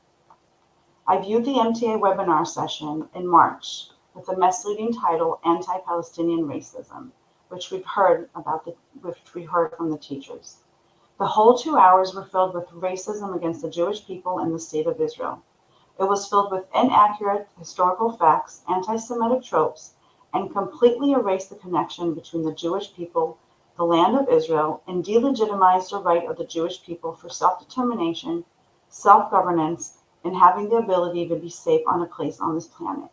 I viewed the MTA webinar session in March with the misleading title Anti-Palestinian Racism, which we heard from the teachers. The whole 2 hours were filled with racism against the Jewish people and the state of Israel. It was filled with inaccurate historical facts, anti-Semitic tropes, and completely erased the connection between the Jewish people, the land of Israel, and delegitimized the right of the Jewish people for self-determination, self-governance, and having the ability to be safe on a place on this planet.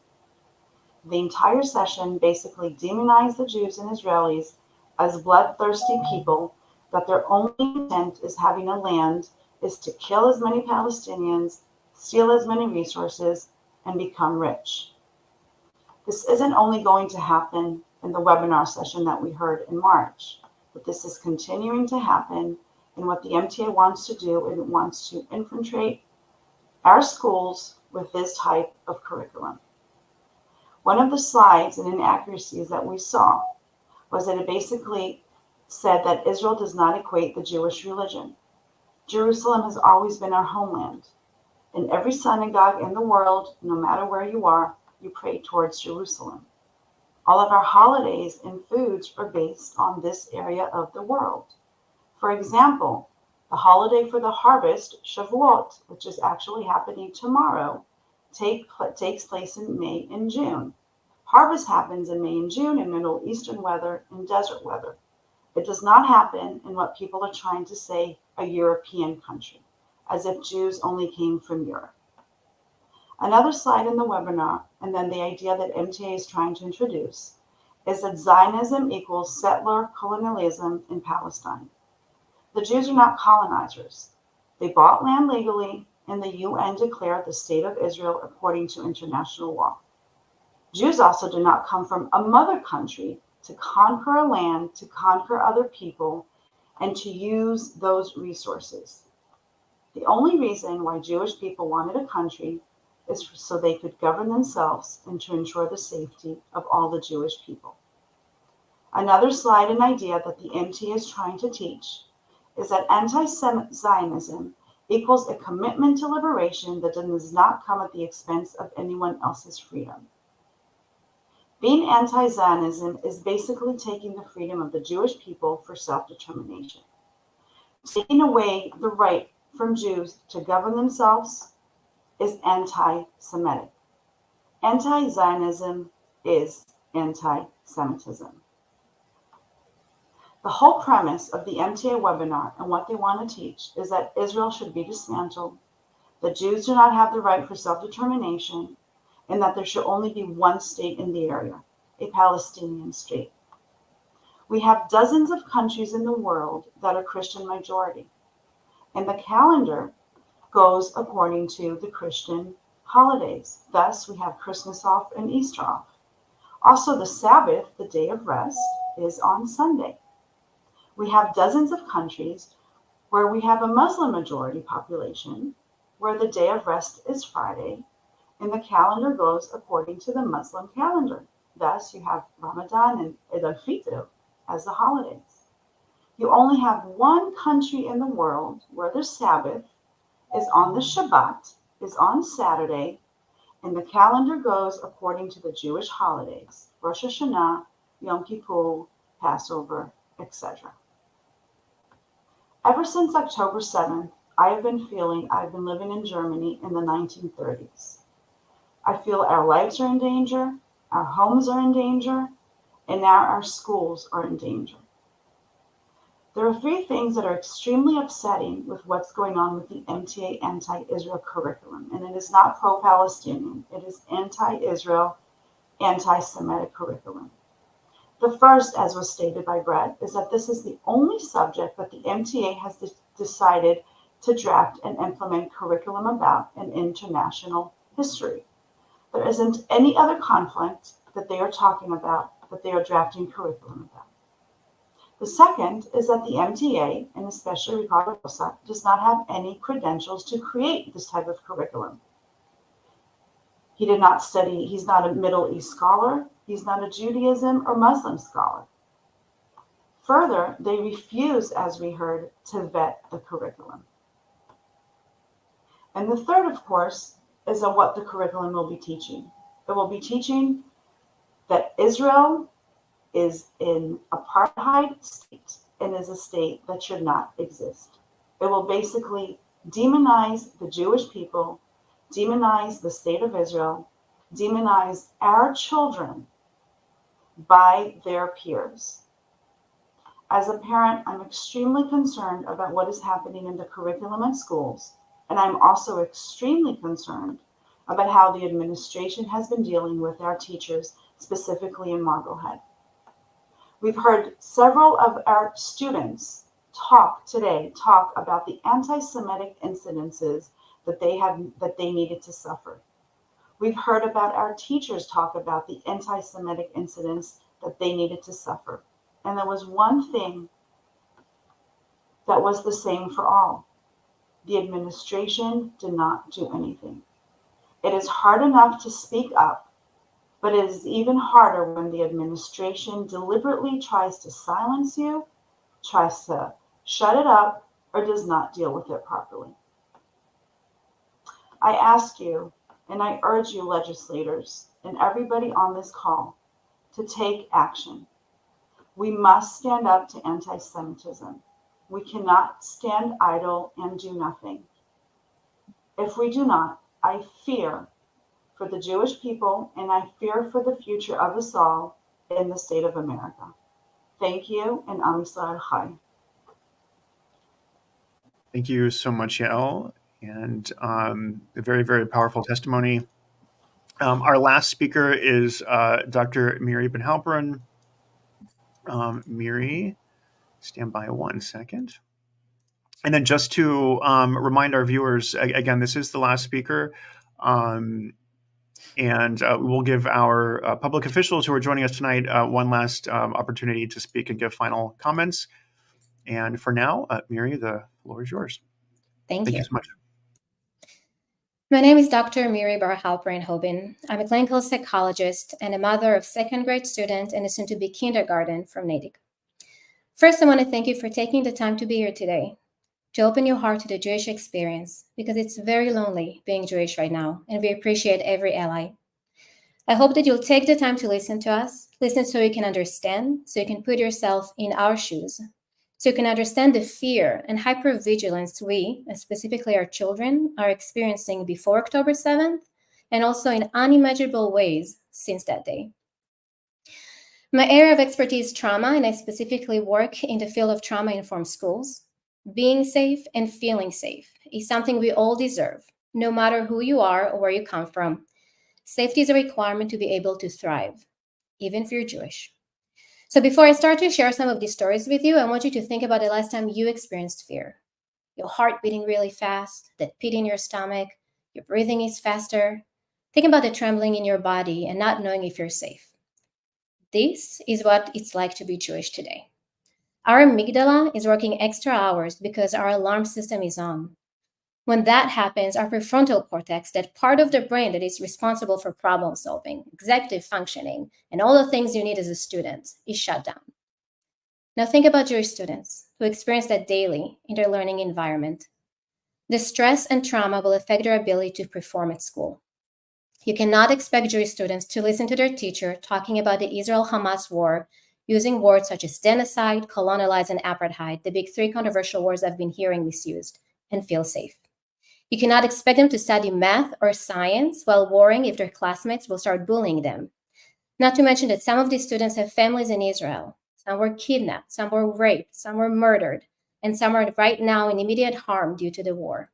The entire session basically demonized the Jews and Israelis as bloodthirsty people, that their only intent is having a land, is to kill as many Palestinians, steal as many resources, and become rich. This isn't only going to happen in the webinar session that we heard in March, but this is continuing to happen. And what the MTA wants to do, it wants to infiltrate our schools with this type of curriculum. One of the slides and inaccuracies that we saw was that it basically said that Israel does not equate the Jewish religion. Jerusalem has always been our homeland. In every synagogue in the world, no matter where you are, you pray towards Jerusalem. All of our holidays and foods are based on this area of the world. For example, the holiday for the harvest, Shavuot, which is actually happening tomorrow, takes place in May and June. Harvest happens in May and June in Middle Eastern weather and desert weather. It does not happen in what people are trying to say, a European country, as if Jews only came from Europe. Another slide in the webinar, and then the idea that MTA is trying to introduce, is that Zionism equals settler colonialism in Palestine. The Jews are not colonizers. They bought land legally, and the UN declared the state of Israel according to international law. Jews also do not come from a mother country to conquer a land, to conquer other people, and to use those resources. The only reason why Jewish people wanted a country is so they could govern themselves and to ensure the safety of all the Jewish people. Another slide and idea that the MTA is trying to teach is that anti-Zionism equals a commitment to liberation that does not come at the expense of anyone else's freedom. Being anti-Zionism is basically taking the freedom of the Jewish people for self-determination. Taking away the right from Jews to govern themselves is anti-Semitic. Anti-Zionism is anti-Semitism. The whole premise of the MTA webinar and what they want to teach is that Israel should be dismantled, that Jews do not have the right for self-determination, and that there should only be one state in the area, a Palestinian state. We have dozens of countries in the world that are Christian majority, and the calendar goes according to the Christian holidays. Thus, we have Christmas off and Easter off. Also, the Sabbath, the day of rest, is on Sunday. We have dozens of countries where we have a Muslim majority population, where the day of rest is Friday, and the calendar goes according to the Muslim calendar. Thus, you have Ramadan and Eid al-Fitr as the holidays. You only have one country in the world where the Sabbath is on the Shabbat, is on Saturday, and the calendar goes according to the Jewish holidays, Rosh Hashanah, Yom Kippur, Passover, etc. Ever since October 7th, I have been feeling I've been living in Germany in the 1930s. I feel our lives are in danger, our homes are in danger, and now our schools are in danger. There are three things that are extremely upsetting with what's going on with the MTA anti-Israel curriculum, and it is not pro-Palestinian. It is anti-Israel, anti-Semitic curriculum. The first, as was stated by Brett, is that this is the only subject that the MTA has decided to draft and implement curriculum about in international history. There isn't any other conflict that they are talking about that they are drafting curriculum about. The second is that the MTA, and especially Ricardo Rosa, does not have any credentials to create this type of curriculum. He did not study, he's not a Middle East scholar, he's not a Judaism or Muslim scholar. Further, they refuse, as we heard, to vet the curriculum. And the third, of course, is on what the curriculum will be teaching. It will be teaching that Israel is an apartheid state and is a state that should not exist. It will basically demonize the Jewish people, demonize the state of Israel, demonize our children by their peers. As a parent, I'm extremely concerned about what is happening in the curriculum in schools, and I'm also extremely concerned about how the administration has been dealing with our teachers, specifically in Marblehead. We've heard several of our students talk about the anti-Semitic incidences that they needed to suffer. We've heard about our teachers talk about the anti-Semitic incidents that they needed to suffer. And there was one thing that was the same for all. The administration did not do anything. It is hard enough to speak up, but it is even harder when the administration deliberately tries to silence you, tries to shut it up, or does not deal with it properly. I ask you, and I urge you, legislators, and everybody on this call, to take action. We must stand up to anti-Semitism. We cannot stand idle and do nothing. If we do not, I fear for the Jewish people, and I fear for the future of us all in the state of America. Thank you, and Am Yisrael Chai. Thank you so much, Yael, and a very, very powerful testimony. Our last speaker is Dr. Miri Ben Halperin. Miri, stand by 1 second. And then just to remind our viewers, again, this is the last speaker. And we'll give our public officials who are joining us tonight one last opportunity to speak and give final comments. And for now, Miri, the floor is yours. Thank you so much. My name is Dr. Miri Bar Halperin Hobin. I'm a clinical psychologist and a mother of second-grade student and a soon-to-be kindergarten from Natick. First, I want to thank you for taking the time to be here today, to open your heart to the Jewish experience, because it's very lonely being Jewish right now, and we appreciate every ally. I hope that you'll take the time to listen to us, listen so you can understand, so you can put yourself in our shoes, so you can understand the fear and hypervigilance we, and specifically our children, are experiencing before October 7th, and also in unimaginable ways since that day. My area of expertise is trauma, and I specifically work in the field of trauma-informed schools. Being safe and feeling safe is something we all deserve, no matter who you are or where you come from. Safety is a requirement to be able to thrive, even if you're Jewish. So before I start to share some of these stories with you, I want you to think about the last time you experienced fear. Your heart beating really fast, that pit in your stomach, your breathing is faster. Think about the trembling in your body and not knowing if you're safe. This is what it's like to be Jewish today. Our amygdala is working extra hours because our alarm system is on. When that happens, our prefrontal cortex, that part of the brain that is responsible for problem solving, executive functioning, and all the things you need as a student, is shut down. Now think about Jewish students who experience that daily in their learning environment. The stress and trauma will affect their ability to perform at school. You cannot expect Jewish students to listen to their teacher talking about the Israel-Hamas war using words such as genocide, colonialize, and apartheid, the big three controversial words I've been hearing misused, and feel safe. You cannot expect them to study math or science while worrying if their classmates will start bullying them. Not to mention that some of these students have families in Israel. Some were kidnapped, some were raped, some were murdered, and some are right now in immediate harm due to the war.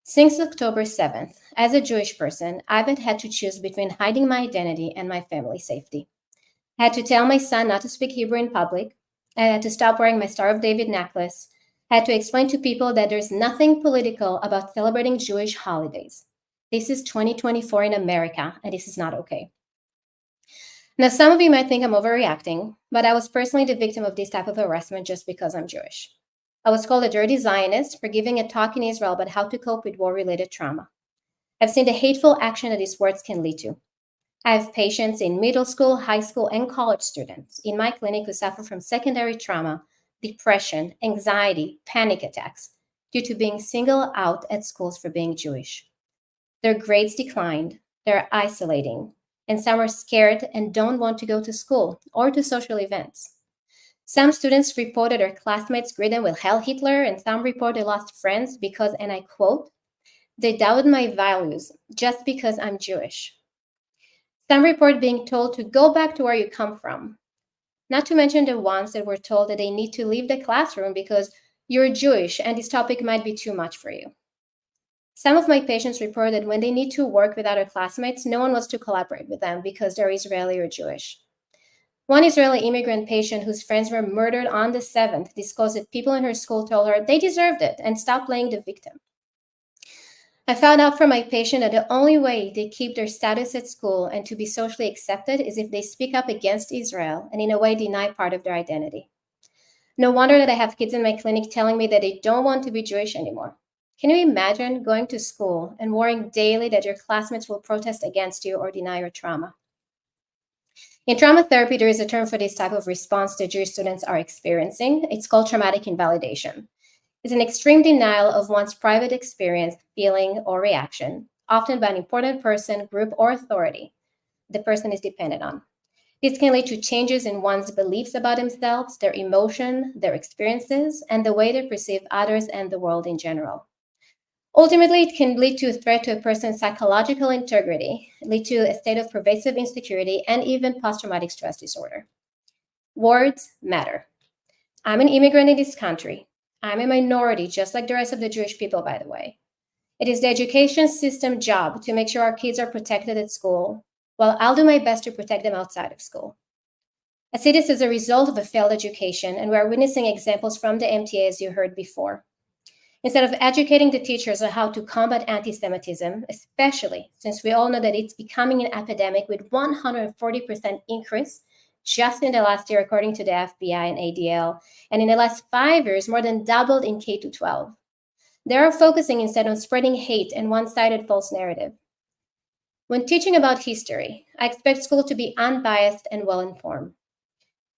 Since October 7th, as a Jewish person, I've had to choose between hiding my identity and my family's safety. I had to tell my son not to speak Hebrew in public. I had to stop wearing my Star of David necklace. I had to explain to people that there's nothing political about celebrating Jewish holidays. This is 2024 in America, and this is not okay. Now, some of you might think I'm overreacting, but I was personally the victim of this type of harassment just because I'm Jewish. I was called a dirty Zionist for giving a talk in Israel about how to cope with war-related trauma. I've seen the hateful action that these words can lead to. I have patients in middle school, high school, and college students in my clinic who suffer from secondary trauma, depression, anxiety, panic attacks due to being singled out at schools for being Jewish. Their grades declined, they're isolating, and some are scared and don't want to go to school or to social events. Some students reported their classmates greet them with Heil Hitler, and some report they lost friends because, and I quote, they doubted my values just because I'm Jewish. Some report being told to go back to where you come from, not to mention the ones that were told that they need to leave the classroom because you're Jewish and this topic might be too much for you. Some of my patients report that when they need to work with other classmates, no one wants to collaborate with them because they're Israeli or Jewish. One Israeli immigrant patient whose friends were murdered on the 7th disclosed that people in her school told her they deserved it and stopped playing the victim. I found out from my patient that the only way they keep their status at school and to be socially accepted is if they speak up against Israel and in a way deny part of their identity. No wonder that I have kids in my clinic telling me that they don't want to be Jewish anymore. Can you imagine going to school and worrying daily that your classmates will protest against you or deny your trauma? In trauma therapy, there is a term for this type of response that Jewish students are experiencing. It's called traumatic invalidation. It's an extreme denial of one's private experience, feeling, or reaction, often by an important person, group, or authority the person is dependent on. This can lead to changes in one's beliefs about themselves, their emotion, their experiences, and the way they perceive others and the world in general. Ultimately, it can lead to a threat to a person's psychological integrity, lead to a state of pervasive insecurity, and even post-traumatic stress disorder. Words matter. I'm an immigrant in this country. I'm a minority, just like the rest of the Jewish people, by the way. It is the education system job to make sure our kids are protected at school, while I'll do my best to protect them outside of school. I see this as a result of a failed education, and we're witnessing examples from the MTA, as you heard before. Instead of educating the teachers on how to combat anti-Semitism, especially since we all know that it's becoming an epidemic with 140% increase just in the last year, according to the FBI and ADL, and in the last 5 years, more than doubled in K-12. They are focusing instead on spreading hate and one-sided false narrative. When teaching about history, I expect school to be unbiased and well-informed.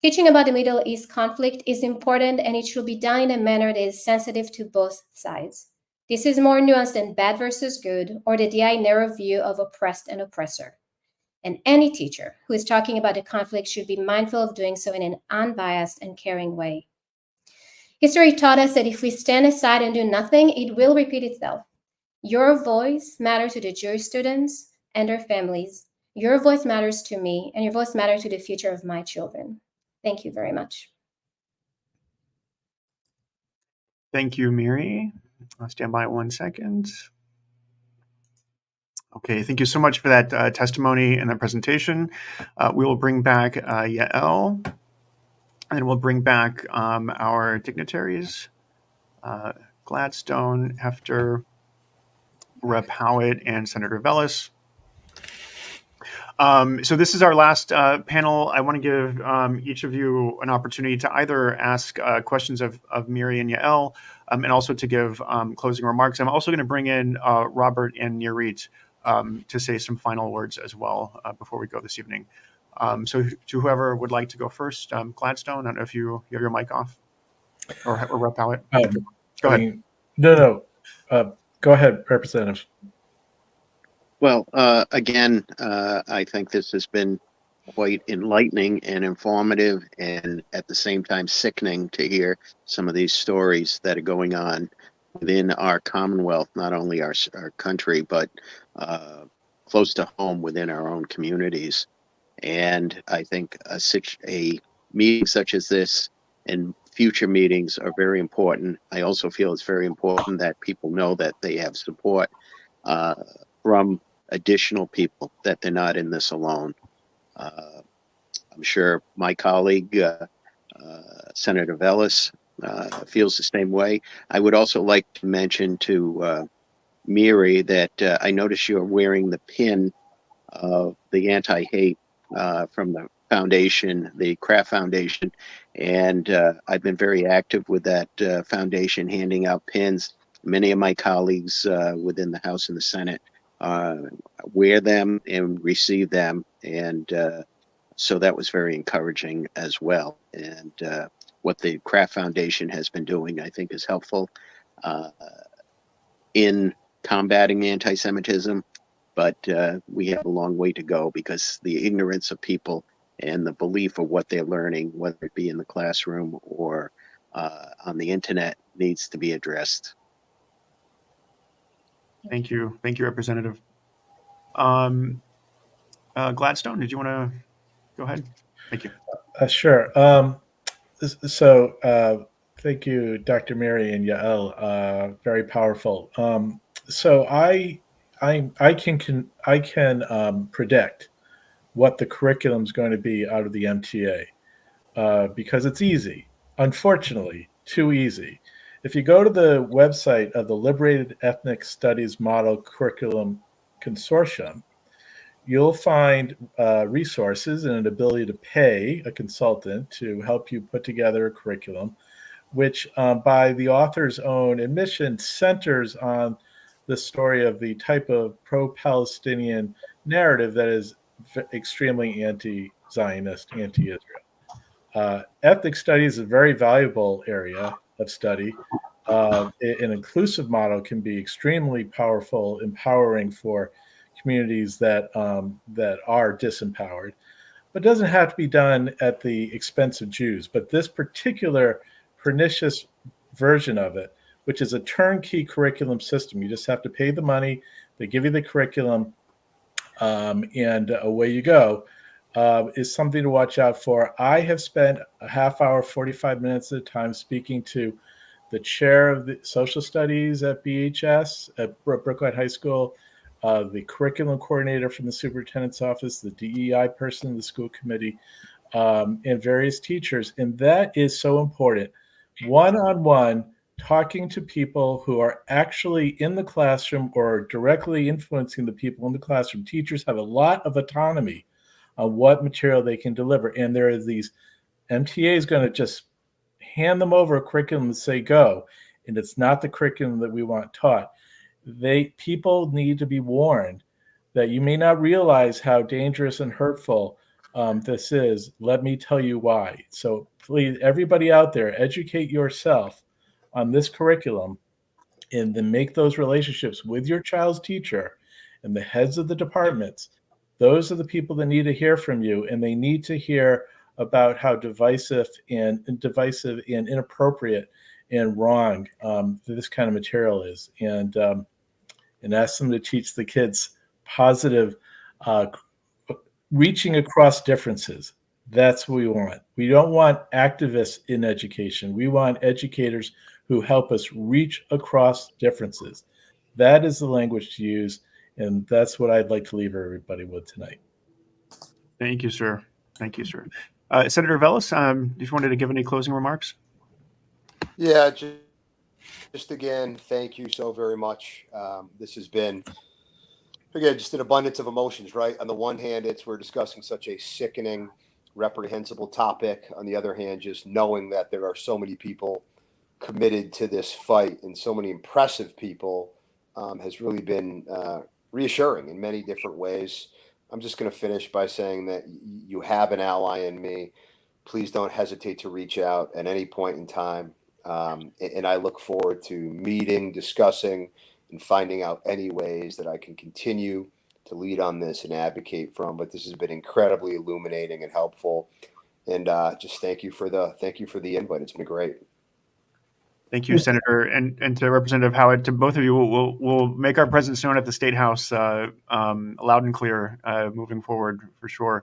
Teaching about the Middle East conflict is important, and it should be done in a manner that is sensitive to both sides. This is more nuanced than bad versus good or the DI narrow view of oppressed and oppressor. And any teacher who is talking about the conflict should be mindful of doing so in an unbiased and caring way. History taught us that if we stand aside and do nothing, it will repeat itself. Your voice matters to the Jewish students and their families. Your voice matters to me, and your voice matters to the future of my children. Thank you very much. Thank you, Miri. I'll stand by 1 second. Okay, thank you so much for that testimony and that presentation. We will bring back Yael, and we'll bring back our dignitaries, Gladstone, Hefter, Rep. Howitt, and Senator Velis. So this is our last panel. I want to give each of you an opportunity to either ask questions of Miri and Yael, and also to give closing remarks. I'm also going to bring in Robert and Nirit to say some final words as well before we go this evening. So to whoever would like to go first, Gladstone, I don't know if you have your mic off, or Rep. Howitt. Go ahead. No. Go ahead, Representative. Well, again, I think this has been quite enlightening and informative, and at the same time sickening to hear some of these stories that are going on within our Commonwealth, not only our country, but close to home within our own communities. And I think a meeting such as this and future meetings are very important. I also feel it's very important that people know that they have support from additional people, that they're not in this alone. I'm sure my colleague, Senator Velis, feels the same way. I would also like to mention to Miri that I noticed you're wearing the pin of the anti-hate from the foundation, the Kraft Foundation, and I've been very active with that foundation, handing out pins. Many of my colleagues within the House and the Senate wear them and receive them. And so that was very encouraging as well. And what the Kraft Foundation has been doing, I think, is helpful in combating anti-Semitism. But we have a long way to go because the ignorance of people and the belief of what they're learning, whether it be in the classroom or on the internet, needs to be addressed. Thank you, Representative. Gladstone, did you want to go ahead? Thank you. Sure. Thank you, Dr. Mary and Yael. Very powerful. So I can predict what the curriculum is going to be out of the MTA because it's easy. Unfortunately, too easy. If you go to the website of the Liberated Ethnic Studies Model Curriculum Consortium, you'll find resources and an ability to pay a consultant to help you put together a curriculum, which by the author's own admission centers on the story of the type of pro-Palestinian narrative that is extremely anti-Zionist, anti-Israel. Ethnic studies is a very valuable area of study. An inclusive model can be extremely powerful, empowering for communities that are disempowered, but it doesn't have to be done at the expense of Jews. But this particular pernicious version of it, which is a turnkey curriculum system, you just have to pay the money, they give you the curriculum, and away you go, is something to watch out for. I have spent a half hour, 45 minutes at a time speaking to the chair of the social studies at BHS at Brookline High School, the curriculum coordinator from the superintendent's office, the DEI person in the school committee, and various teachers. And that is so important. One-on-one, talking to people who are actually in the classroom or directly influencing the people in the classroom. Teachers have a lot of autonomy on what material they can deliver. And there are these MTAs going to just hand them over a curriculum and say, go. And it's not the curriculum that we want taught. People need to be warned that you may not realize how dangerous and hurtful this is. Let me tell you why. So please, everybody out there, educate yourself on this curriculum and then make those relationships with your child's teacher and the heads of the departments. Those are the people that need to hear from you, and they need to hear about how divisive and inappropriate and wrong this kind of material is, and ask them to teach the kids positive, reaching across differences. That's what we want. We don't want activists in education. We want educators who help us reach across differences. That is the language to use, and that's what I'd like to leave everybody with tonight. Thank you, sir. Thank you, sir. Senator Velas, if you wanted to give any closing remarks? Yeah, just again, thank you so very much. This has been, again, just an abundance of emotions, right? On the one hand, we're discussing such a sickening, reprehensible topic. On the other hand, just knowing that there are so many people committed to this fight and so many impressive people has really been reassuring in many different ways. I'm just going to finish by saying that you have an ally in me. Please don't hesitate to reach out at any point in time. And I look forward to meeting, discussing, and finding out any ways that I can continue to lead on this and advocate from. But this has been incredibly illuminating and helpful. And just thank you for the invite. It's been great. Thank you, Senator, and to Representative Howard, to both of you. We'll make our presence known at the State House loud and clear moving forward for sure.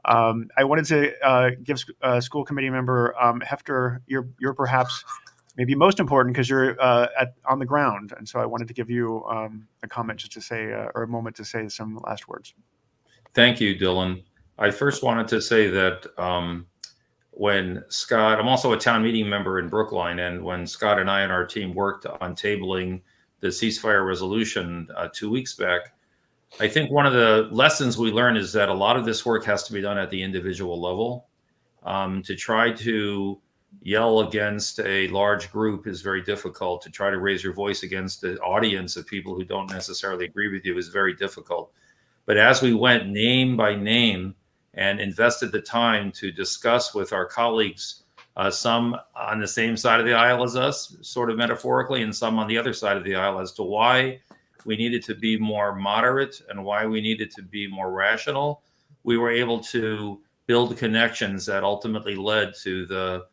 I wanted to give school committee member Hefter, you're perhaps maybe most important because you're on the ground, and so I wanted to give you a comment just to say or a moment to say some last words. Thank you, Dylan. I first wanted to say that when Scott, I'm also a town meeting member in Brookline, and when Scott and I and our team worked on tabling the ceasefire resolution 2 weeks back, I think one of the lessons we learned is that a lot of this work has to be done at the individual level to try to yell against a large group is very difficult. To try to raise your voice against the audience of people who don't necessarily agree with you is very difficult. But as we went name by name and invested the time to discuss with our colleagues, some on the same side of the aisle as us, sort of metaphorically, and some on the other side of the aisle, as to why we needed to be more moderate and why we needed to be more rational, we were able to build connections that ultimately led to the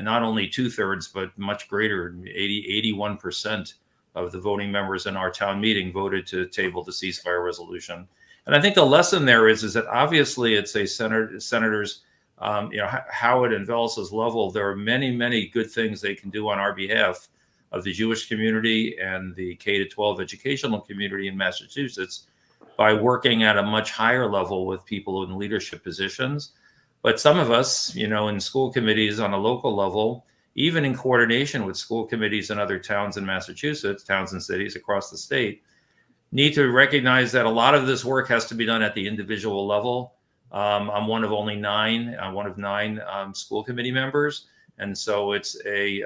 not only 2/3, but much greater, 81% of the voting members in our town meeting voted to table the ceasefire resolution. And I think the lesson there is that obviously it's a senators, Howard and Velsa's level, there are many, many good things they can do on our behalf of the Jewish community and the K-12 educational community in Massachusetts by working at a much higher level with people in leadership positions. But some of us, in school committees on a local level, even in coordination with school committees in other towns in Massachusetts, towns and cities across the state, need to recognize that a lot of this work has to be done at the individual level. I'm one of only nine school committee members. And so it's a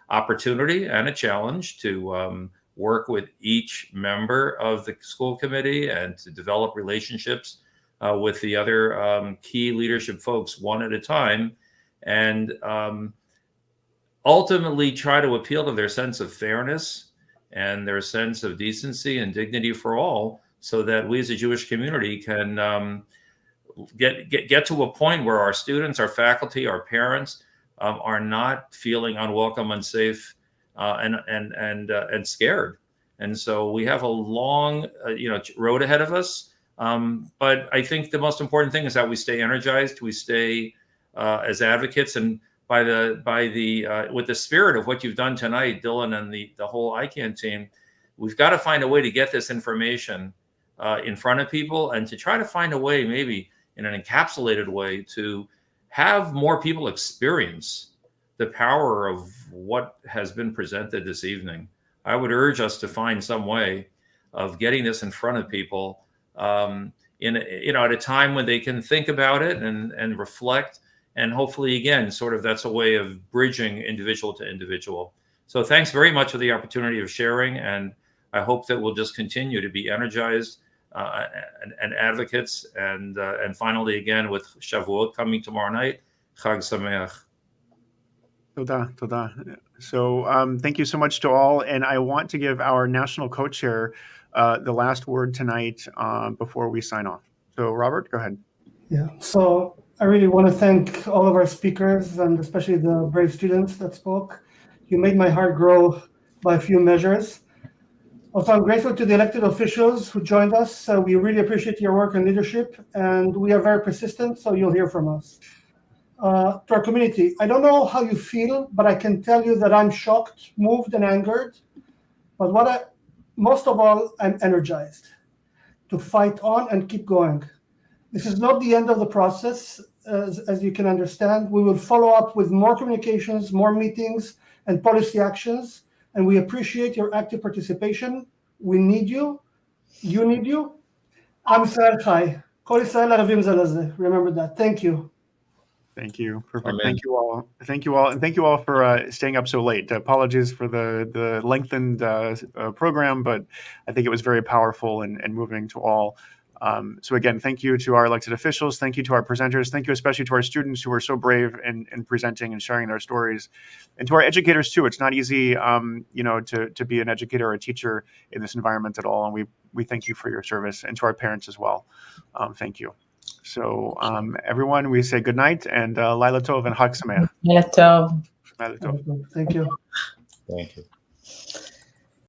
opportunity and a challenge to work with each member of the school committee and to develop relationships with the other key leadership folks one at a time, and ultimately try to appeal to their sense of fairness and their sense of decency and dignity for all, so that we as a Jewish community can get to a point where our students, our faculty, our parents are not feeling unwelcome, unsafe, and scared. And so we have a long road ahead of us. But I think the most important thing is that we stay energized, we stay as advocates, and with the spirit of what you've done tonight, Dylan and the whole ICAN team, we've got to find a way to get this information in front of people, and to try to find a way, maybe in an encapsulated way, to have more people experience the power of what has been presented this evening. I would urge us to find some way of getting this in front of people at a time when they can think about it and reflect, and hopefully, again, sort of that's a way of bridging individual to individual. So thanks very much for the opportunity of sharing, and I hope that we'll just continue to be energized and advocates, and finally, again, with Shavuot coming tomorrow night, Chag Sameach. Toda. So thank you so much to all. And I want to give our national co-chair the last word tonight before we sign off. So Robert, go ahead. Yeah, so I really want to thank all of our speakers, and especially the brave students that spoke. You made my heart grow by a few measures. Also, I'm grateful to the elected officials who joined us. We really appreciate your work and leadership, and we are very persistent, so you'll hear from us. To our community, I don't know how you feel, but I can tell you that I'm shocked, moved, and angered. But most of all, I'm energized to fight on and keep going. This is not the end of the process, as you can understand. We will follow up with more communications, more meetings, and policy actions, and we appreciate your active participation. We need you. You need you. Am Yisrael Chai. Kol Yisrael Aravim Ze Leze. Remember that. Thank you. Thank you. Perfect. Amen. Thank you all. And thank you all for staying up so late. Apologies for the lengthened program, but I think it was very powerful and moving to all. So again, thank you to our elected officials. Thank you to our presenters. Thank you especially to our students who were so brave in presenting and sharing their stories, and to our educators too. It's not easy, to be an educator or a teacher in this environment at all. And we thank you for your service, and to our parents as well. Thank you. So everyone, we say good night and Laila Tov and Chag Sameach. Laila Tov. Laila Tov. Thank you. Thank you.